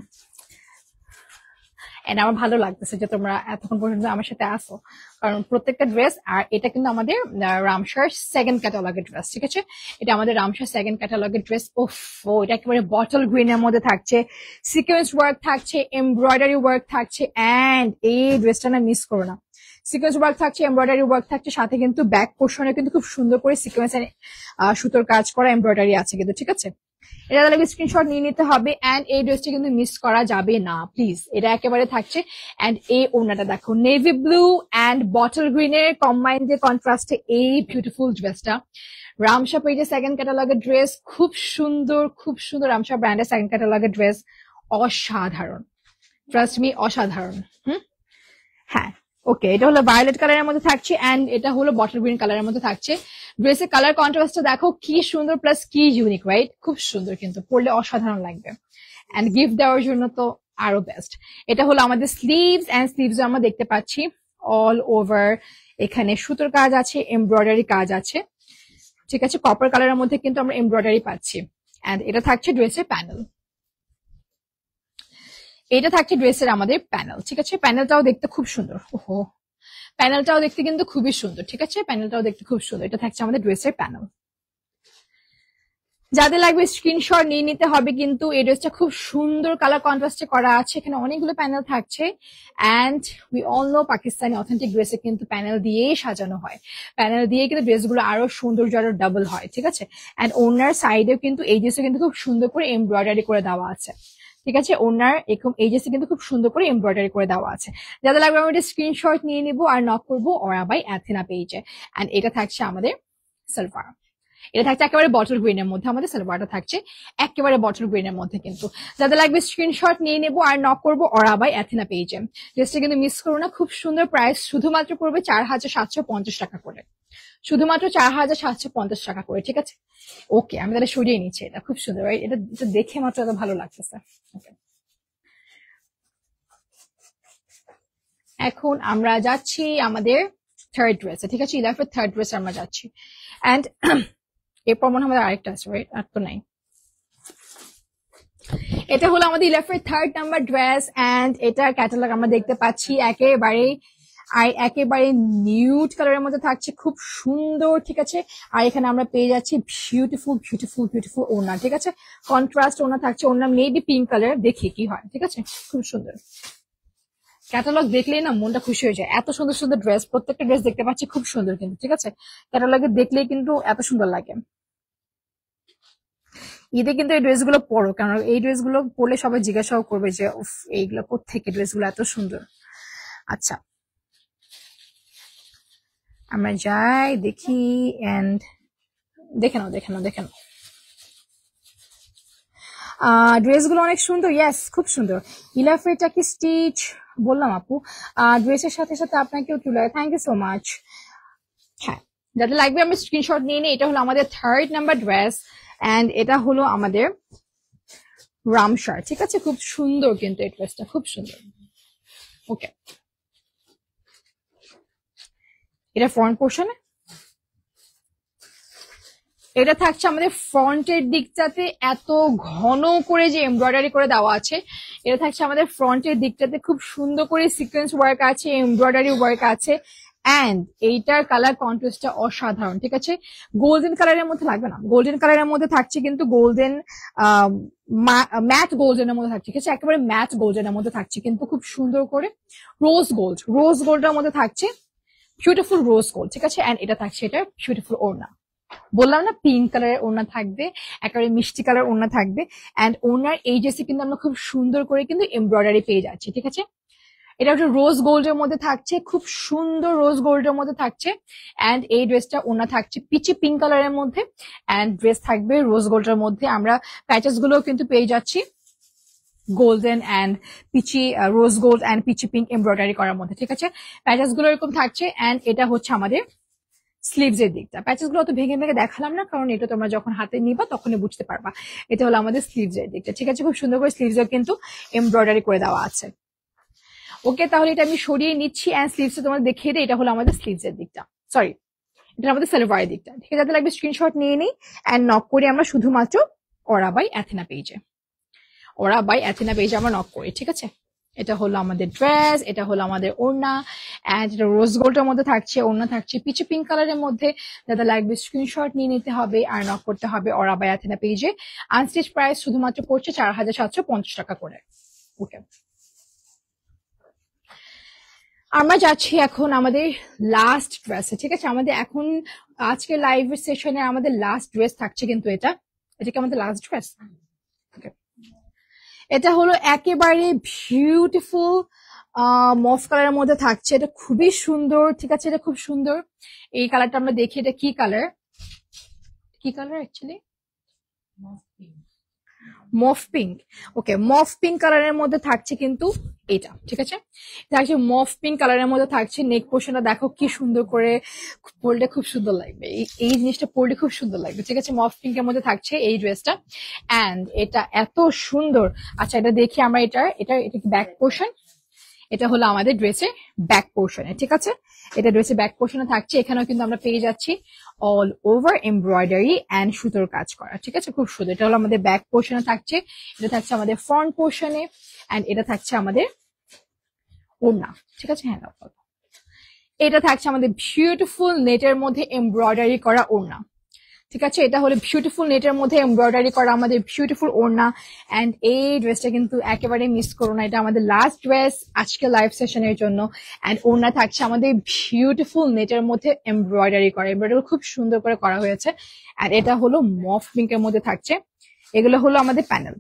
এন্ড আমার ভালো লাগতেছে যে তোমরা এতক্ষণ পর্যন্ত আমার সাথে আসো, কারণ প্রত্যেকটা ড্রেস, আর এটা কিন্তু আমাদের রামশার সেকেন্ড ক্যাটালগের ড্রেস, ঠিক আছে। এটা আমাদের রামশার সেকেন্ড ক্যাটালগের ড্রেস। ওফো, এটা একেবারে বটল গ্রিন এর মধ্যে থাকছে, সিকোয়েন্স ওয়ার্ক থাকছে, এমব্রয়ডারি ওয়ার্ক থাকছে, এন্ড এই ড্রেসটা না মিস করো না। সিকোয়েন্স ওয়ার্ক থাকছে, এমব্রয়ডারি ওয়ার্ক থাকছে, সাথে কিন্তু ব্যাক পোর্শনে কিন্তু খুব সুন্দর করে সিকোয়েন্স সুতোর কাজ করা এমব্রয়ডারি আছে কিন্তু, ঠিক আছে। এটা তাহলে স্ক্রিনশট নিয়ে নিতে হবে, এন্ড এই ড্রেসটা কিন্তু মিস করা যাবে না প্লিজ, এটা একেবারে থাকছে। এন্ড এই ওড়নাটা দেখো, navy blue and bottle green এর কম্বাইন্ড যে কন্ট্রাস্টে এই বিউটিফুল ড্রেসটা। রামশা পেজের সেকেন্ড ক্যাটালগের ড্রেস, খুব সুন্দর, খুব সুন্দর। রামশা ব্র্যান্ডের সেকেন্ড ক্যাটালগের ড্রেস অসাধারণ, ট্রাস্ট মি, অসাধারণ। হ্যাঁ, ওকে, এটা হলো ভায়োলেট কালারের মধ্যে থাকছে, এন্ড এটা হলো বটল গ্রিন কালারের মধ্যে থাকছে। ড্রেসের কালার কন্ট্রাস্টটা দেখো কি সুন্দর, প্লাস কি ইউনিক, রাইট? খুব সুন্দর কিন্তু, পরলে অসাধারণ লাগবে। এন্ড গিফট দেওয়ার জন্য তো আরো বেস্ট। এটা হলো আমাদের স্লিভস, এন্ড স্লিভস আমরা দেখতে পাচ্ছি অল ওভার, এখানে সুতোর কাজ আছে, এমব্রয়ডারি কাজ আছে, ঠিক আছে। কপার কালারের মধ্যে কিন্তু আমরা এমব্রয়ডারি পাচ্ছি। এন্ড এটা থাকছে ড্রেসের প্যানেল, এটা থাকছে ড্রেসের আমাদের প্যানেল, ঠিক আছে। প্যানেলটাও দেখতে খুব সুন্দর, ওহো, প্যানেলটাও দেখতে কিন্তু খুবই সুন্দর, ঠিক আছে। প্যানেলটাও দেখতে খুব সুন্দর। এটা থাকছে আমাদের ড্রেসের প্যানেল। যাদের লাগবে স্ক্রিনশট নিয়ে নিতে হবে কিন্তু। এই ড্রেসটা খুব সুন্দর কালার কন্ট্রাস্টে করা আছে, এখানে অনেকগুলো প্যানেল থাকছে। And we all know Pakistani authentic ড্রেসে কিন্তু প্যানেল দিয়েই সাজানো হয়, প্যানেল দিয়ে কিন্তু ড্রেসগুলো আরো সৌন্দর্য আরো ডাবল হয়, ঠিক আছে। এন্ড ওনার সাইডেও কিন্তু এই ড্রেসে কিন্তু খুব সুন্দর করে এমব্রয়ডারি করে দেওয়া আছে, ঠিক আছে। ওনার এরকম এই ড্রেসে কিন্তু খুব সুন্দর করে এমব্রয়ডারি করে দেওয়া আছে। যাদের লাগবে আমরা স্ক্রিনশট নিয়ে নিবো আর নক করবো ওরা বাই অ্যাথেনা পেজে। এন্ড এটা থাকছে আমাদের সালোয়ার, এটা থাকছে একেবারে বটল গ্রিন এর মধ্যে, আমাদের সালোয়ারটা থাকছে একেবারে বটল গ্রিন এর মধ্যে কিন্তু। যাদের লাগবে স্ক্রিনশট নিয়ে নেবো আর নক করবো ওরা বাই অ্যাথেনা পেজে। ড্রেসটা কিন্তু মিস করো না, খুব সুন্দর। প্রাইস শুধুমাত্র পড়বে 4750 টাকা করে, শুধুমাত্র 4750 টাকা করে, ঠিক আছে। ওকে, আমি তাহলে সরিয়ে নিচ্ছি, এটা খুব সুন্দর, এটা দেখে মাত্র এত ভালো লাগতেছে। ওকে, এখন আমরা যাচ্ছি আমাদের থার্ড ড্রেসে, ঠিক আছে। ইলাফের থার্ড ড্রেসে আমরা যাচ্ছি। এন্ড এরপর মনে হয় আমাদের আরেকটা আছে, রাইট? আর তো নাই। এটা হলো আমাদের ইলাফের থার্ড নাম্বার ড্রেস, এন্ড এটা ক্যাটালগ আমরা দেখতে পাচ্ছি একেবারে নিউড কালারের মধ্যে থাকছে, খুব সুন্দর, ঠিক আছে। আর এখানে আমরা পেয়ে যাচ্ছি বিউটিফুল বিউটিফুল বিউটিফুল ওড়না, ঠিক আছে। কন্ট্রাস্ট ওড়না থাকছে, ওড়না মেবি পিঙ্ক কালার, দেখি কি হয়, ঠিক আছে। খুব সুন্দর, ক্যাটালগ দেখলেই না মনটা খুশি হয়ে যায়। এত সুন্দর সুন্দর ড্রেস, প্রত্যেকটা ড্রেস দেখতে পাচ্ছি খুব সুন্দর কিন্তু, ঠিক আছে। ক্যাটালগে দেখলেই কিন্তু এত সুন্দর লাগে। ঈদে কিন্তু এই ড্রেসগুলো পরো, কারণ এই ড্রেসগুলো পরলে সবাই জিজ্ঞাসাও করবে যে উফ, এইগুলো কোত্থেকে, ড্রেসগুলো এত সুন্দর। আচ্ছা, আমরা যাই দেখি এন্ড দেখে নাও, দেখে নাও, দেখে নাও। ড্রেসগুলো অনেক সুন্দর, ইয়েস খুব সুন্দর। ইলাফেটা কি স্টিচ বললাম আপু, ড্রেসের সাথে সাথে আপনাকেও তুলে, থ্যাংক ইউ সো মাচ। হ্যাঁ, যাতে লাগবে আমি স্ক্রিনশট নিয়ে নিই। এটা হলো আমাদের 3rd নাম্বার ড্রেস এন্ড এটা হলো আমাদের রামসার, ঠিক আছে, খুব সুন্দর কিন্তু এই ড্রেসটা খুব সুন্দর। ওকে, এটা ফ্রন্ট পোর্শনে, এটা থাকছে আমাদের ফ্রন্টের দিকটাতে এত ঘন করে যে এমব্রয়ডারি করে দেওয়া আছে, এটা থাকছে আমাদের ফ্রন্টের দিকটাতে খুব সুন্দর করে সিকোয়েন্স ওয়ার্ক আছে, এমব্রয়ডারি ওয়ার্ক আছে এন্ড এইটার কালার কন্ট্রাস্টটা অসাধারণ, ঠিক আছে। গোল্ডেন কালারের মধ্যে লাগবে না, গোল্ডেন কালারের মধ্যে থাকছে কিন্তু গোল্ডেন ম্যাট গোল্ডেনের মধ্যে থাকছে, ঠিক আছে, একেবারে ম্যাট গোল্ডেনের মধ্যে থাকছে কিন্তু খুব সুন্দর করে রোজ গোল্ড, রোজ গোল্ডের মধ্যে থাকছে বিউটিফুল রোজ গোল্ড, ঠিক আছে। এন্ড এটা থাকছে এটা বিউটিফুল ওড়না, বললাম না পিঙ্ক কালারের ওড়না থাকবে, একেবারে মিষ্টি কালার ওড়না থাকবে এন্ড ওড়নার এই ড্রেসে কিন্তু আমরা খুব সুন্দর করে কিন্তু এমব্রয়ডারি পেয়ে যাচ্ছি, ঠিক আছে। এটা হচ্ছে রোজ গোল্ডের মধ্যে থাকছে, খুব সুন্দর রোজ গোল্ডের মধ্যে থাকছে এন্ড এই ড্রেসটা ওড়না থাকছে পিচি পিঙ্ক কালারের মধ্যে এন্ড ড্রেস থাকবে রোজ গোল্ডের মধ্যে। আমরা প্যাচেস গুলো কিন্তু পেয়ে যাচ্ছি golden and peachy rose gold and peachy pink embroidery করার মধ্যে, ঠিক আছে। প্যাচেস গুলো এরকম থাকছে এন্ড এটা হচ্ছে আমাদের স্লিভস এর দিকটা। প্যাচেস গুলো অত ভেঙে ভেঙে দেখালাম না, কারণ এটা তোমরা যখন হাতে নিবা তখনই বুঝতে পারবা। এটা হলো আমাদের স্লিভস এর দিকটা, ঠিক আছে, খুব সুন্দর করে স্লিভস এর কিন্তু এমব্রয়ডারি করে দেওয়া আছে। ওকে, তাহলে এটা আমি সরিয়ে নিচ্ছি এন্ড স্লিভস তোমাদের দেখিয়ে দিই। এটা হলো আমাদের স্লিভস এর দিকটা, সরি এটা আমাদের সালোয়ারের দিকটা, ঠিক আছে। যাতে লাগবে স্ক্রিনশট নিয়ে নিই এন্ড নক করে আমরা শুধুমাত্র ওরা বাই অ্যাথেনা পেজে, ওরা বাই অ্যাথেনা পেজে আমরা নক করি, ঠিক আছে। এটা হলো আমাদের ড্রেস, এটা হলো আমাদের ওড়না এন্ড এটা রোজ গোল্ডের মধ্যে থাকছে, ওড়না থাকছে পিচি পিঙ্ক কালারের মধ্যে। যাতে লাগবে স্ক্রিনশট নিয়ে নিতে হবে আর নক করতে হবে ওরা বাই অ্যাথেনা পেজে। আনস্টিচ প্রাইস শুধুমাত্র পড়ছে 4750 টাকা করে। ওকে, আমরা যাচ্ছি এখন আমাদের লাস্ট ড্রেসে, ঠিক আছে। আমাদের এখন আজকে লাইভ সেশনে আমাদের লাস্ট ড্রেস থাকছে কিন্তু এটা কি আমাদের লাস্ট ড্রেস। এটা হলো একেবারে বিউটিফুল মফ কালারের মধ্যে থাকছে, এটা খুবই সুন্দর, ঠিক আছে, এটা খুব সুন্দর। এই কালারটা আমরা দেখি, এটা কি কালার, কি কালার অ্যাকচুয়ালি, মফ পিঙ্ক। ওকে, মফ পিঙ্ক কালারের মধ্যে থাকছে কিন্তু এটা, ঠিক আছে, থাকছে মফ পিঙ্ক কালারের মধ্যে থাকছে। নেক পোর্শনটা দেখো কি সুন্দর করে পরলে খুব সুন্দর লাগবে, এই জিনিসটা পরলে খুব সুন্দর লাগবে, ঠিক আছে। মফ পিঙ্কের মধ্যে থাকছে এই ড্রেসটা এন্ড এটা এত সুন্দর। আচ্ছা, এটা দেখি আমরা, এটা কি ব্যাক পোর্শন, এটা হলো আমাদের ড্রেসের ব্যাক পোর্শনে, ঠিক আছে। এটা ড্রেসের ব্যাক পোর্শনে থাকছে, এখানেও কিন্তু আমরা পেয়ে যাচ্ছি অল ওভার এমব্রয়ডারি এন্ড সুতোর কাজ করা, ঠিক আছে, খুব সুন্দর। এটা হলো আমাদের ব্যাক পোর্শনে থাকছে, এটা থাকছে আমাদের ফ্রন্ট পোর্শনে এন্ড এটা থাকছে আমাদের ওড়না, ঠিক আছে। হ্যাঁ, এটা থাকছে আমাদের বিউটিফুল নেটের মধ্যে এমব্রয়ডারি করা ওড়না, ঠিক আছে। এটা হলো বিউটিফুল নেটের মধ্যে এমব্রয়ডারি করা আমাদের বিউটিফুল ওড়না এন্ড এই ড্রেসটা কিন্তু একেবারে মিস করো না, এটা আমাদের লাস্ট ড্রেস আজকে লাইভ সেশনের জন্য এন্ড ওড়না থাকছে আমাদের বিউটিফুল নেটের মধ্যে এমব্রয়ডারি করা, এমব্রয়ডারি খুব সুন্দর করে করা হয়েছে এন্ড এটা হলো মফ পিঙ্কের মধ্যে থাকছে। এগুলো হলো আমাদের প্যানেল,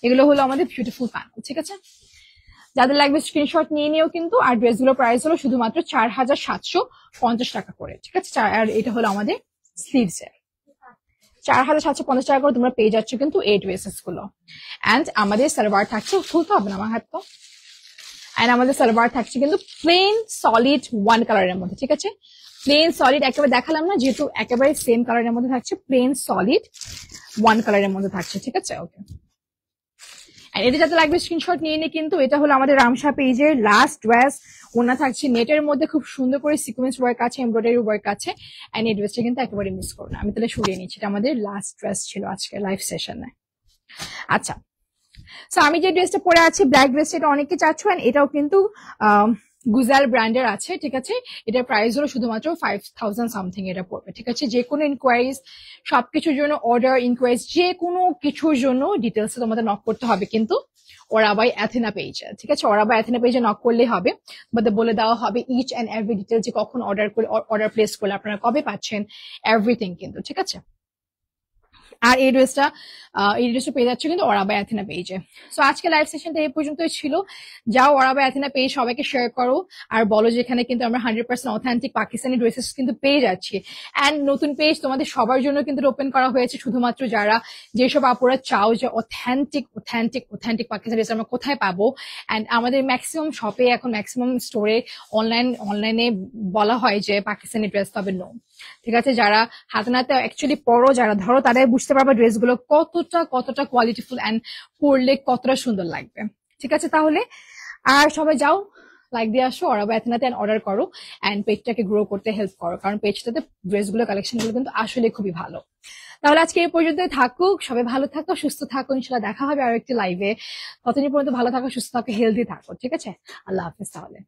এগুলো হলো আমাদের বিউটিফুল প্যানেল, ঠিক আছে। যাদের লাগবে স্ক্রিনশট নিয়ে নিও কিন্তু। আর ড্রেসগুলোর প্রাইস হলো শুধুমাত্র 4750 টাকা করে, ঠিক আছে। আর এটা হলো আমাদের স্লিভস এর 4750 টাকা করে তোমরা পেয়ে যাচ্ছ কিন্তু এই ড্রেসেস গুলো এন্ড আমাদের সালোয়ার থাকছে, খুলতে হবে না আমার হাত তো, এন্ড আমাদের সালোয়ার থাকছে কিন্তু প্লেন সলিড ওয়ান কালারের মধ্যে, ঠিক আছে। প্লেন সলিড একেবারে দেখালাম না, যেহেতু একেবারে সেম কালারের মধ্যে থাকছে, প্লেন সলিড ওয়ান কালারের মধ্যে থাকছে, ঠিক আছে। ওকে, এটা যাতে লাগবে স্ক্রিনশট নিয়ে নে কিন্তু। এটা হলো আমাদের রামসা পেজের লাস্ট ড্রেস, ওনা থাকছে নেটের মধ্যে খুব সুন্দর করে সিকোয়েন্স ওয়ার্ক আছে, এমব্রয়ডারি ওয়ার্ক আছে এন্ড এই ড্রেসটা কিন্তু একেবারে মিস করো না। আমি তাহলে সরিয়ে নিচ্ছি, এটা আমাদের লাস্ট ড্রেস ছিল আজকে লাইভ সেশনে। আচ্ছা, সো আমি যে ড্রেসটা পরে আছি ব্ল্যাক ড্রেসটা, এটা অনেকে চাচ্ছ এন্ড এটাও কিন্তু গুজাল ব্র্যান্ডের আছে, ঠিক আছে। এটার প্রাইস হলো শুধুমাত্র 5000 সামথিং এটা পড়বে, ঠিক আছে। যে কোনো ইনকোয়ারিজ, সবকিছুর জন্য অর্ডার ইনকোয়ারিজ, যে কোনো কিছুর জন্য ডিটেলস তোমাদের নক করতে হবে কিন্তু ওরা বাই অ্যাথেনা পেজে, ঠিক আছে। ওরা বাই অ্যাথেনা পেজে নক করলেই হবে, তোমাদের বলে দেওয়া হবে ইচ এন্ড এভরি ডিটেল, যে কখন অর্ডার করে অর্ডার প্লেস করলে আপনারা কবে পাচ্ছেন, এভরিথিং কিন্তু, ঠিক আছে। আর এই ড্রেসটা পেয়ে যাচ্ছে কিন্তু ওরা বাই অ্যাথেনা পেজে। সো আজকে লাইভ সেশনটা এই পর্যন্তই ছিল। যাও ওরা বাই অ্যাথেনা পেজ সবাইকে শেয়ার করো আর বলো যে এখানে কিন্তু আমরা 100% অথেন্টিক পাকিস্তানি ড্রেসেস কিন্তু পেয়ে যাচ্ছি। অ্যান্ড নতুন পেজ তোমাদের সবার জন্য কিন্তু ওপেন করা হয়েছে, শুধুমাত্র যারা যেসব আপুরা চাও যে authentic authentic authentic Pakistani dress আমরা কোথায় পাবো। অ্যান্ড আমাদের ম্যাক্সিমাম শপে এখন ম্যাক্সিমাম স্টোরে অনলাইনে বলা হয় যে পাকিস্তানি ড্রেস, তবে নো। ঠিক আছে, যারা হাতে নাতে অ্যাকচুয়ালি পরো, যারা ধরো, তারাই বুঝতে পারবে ড্রেসগুলো কতটা কোয়ালিটিফুল অ্যান্ড পরলে কতটা সুন্দর লাগবে। ঠিক আছে, তাহলে আর সবাই যাও লাইক দিয়ে আসো ওরা অ্যাথেনাতে অর্ডার করো অ্যান্ড পেজটাকে গ্রো করতে হেল্প করো, কারণ পেজটাতে ড্রেসগুলো কালেকশনগুলো কিন্তু আসলে খুবই ভালো। তাহলে আজকে এই পর্যন্তই থাকুক, সবাই ভালো থাকো, সুস্থ থাকো, ইনশাল্লাহ দেখা হবে আর একটি লাইভে। ততদিন পর্যন্ত ভালো থাকো, সুস্থ থাকো, হেলদি থাকো। ঠিক আছে, আল্লাহ হাফিজ তাহলে।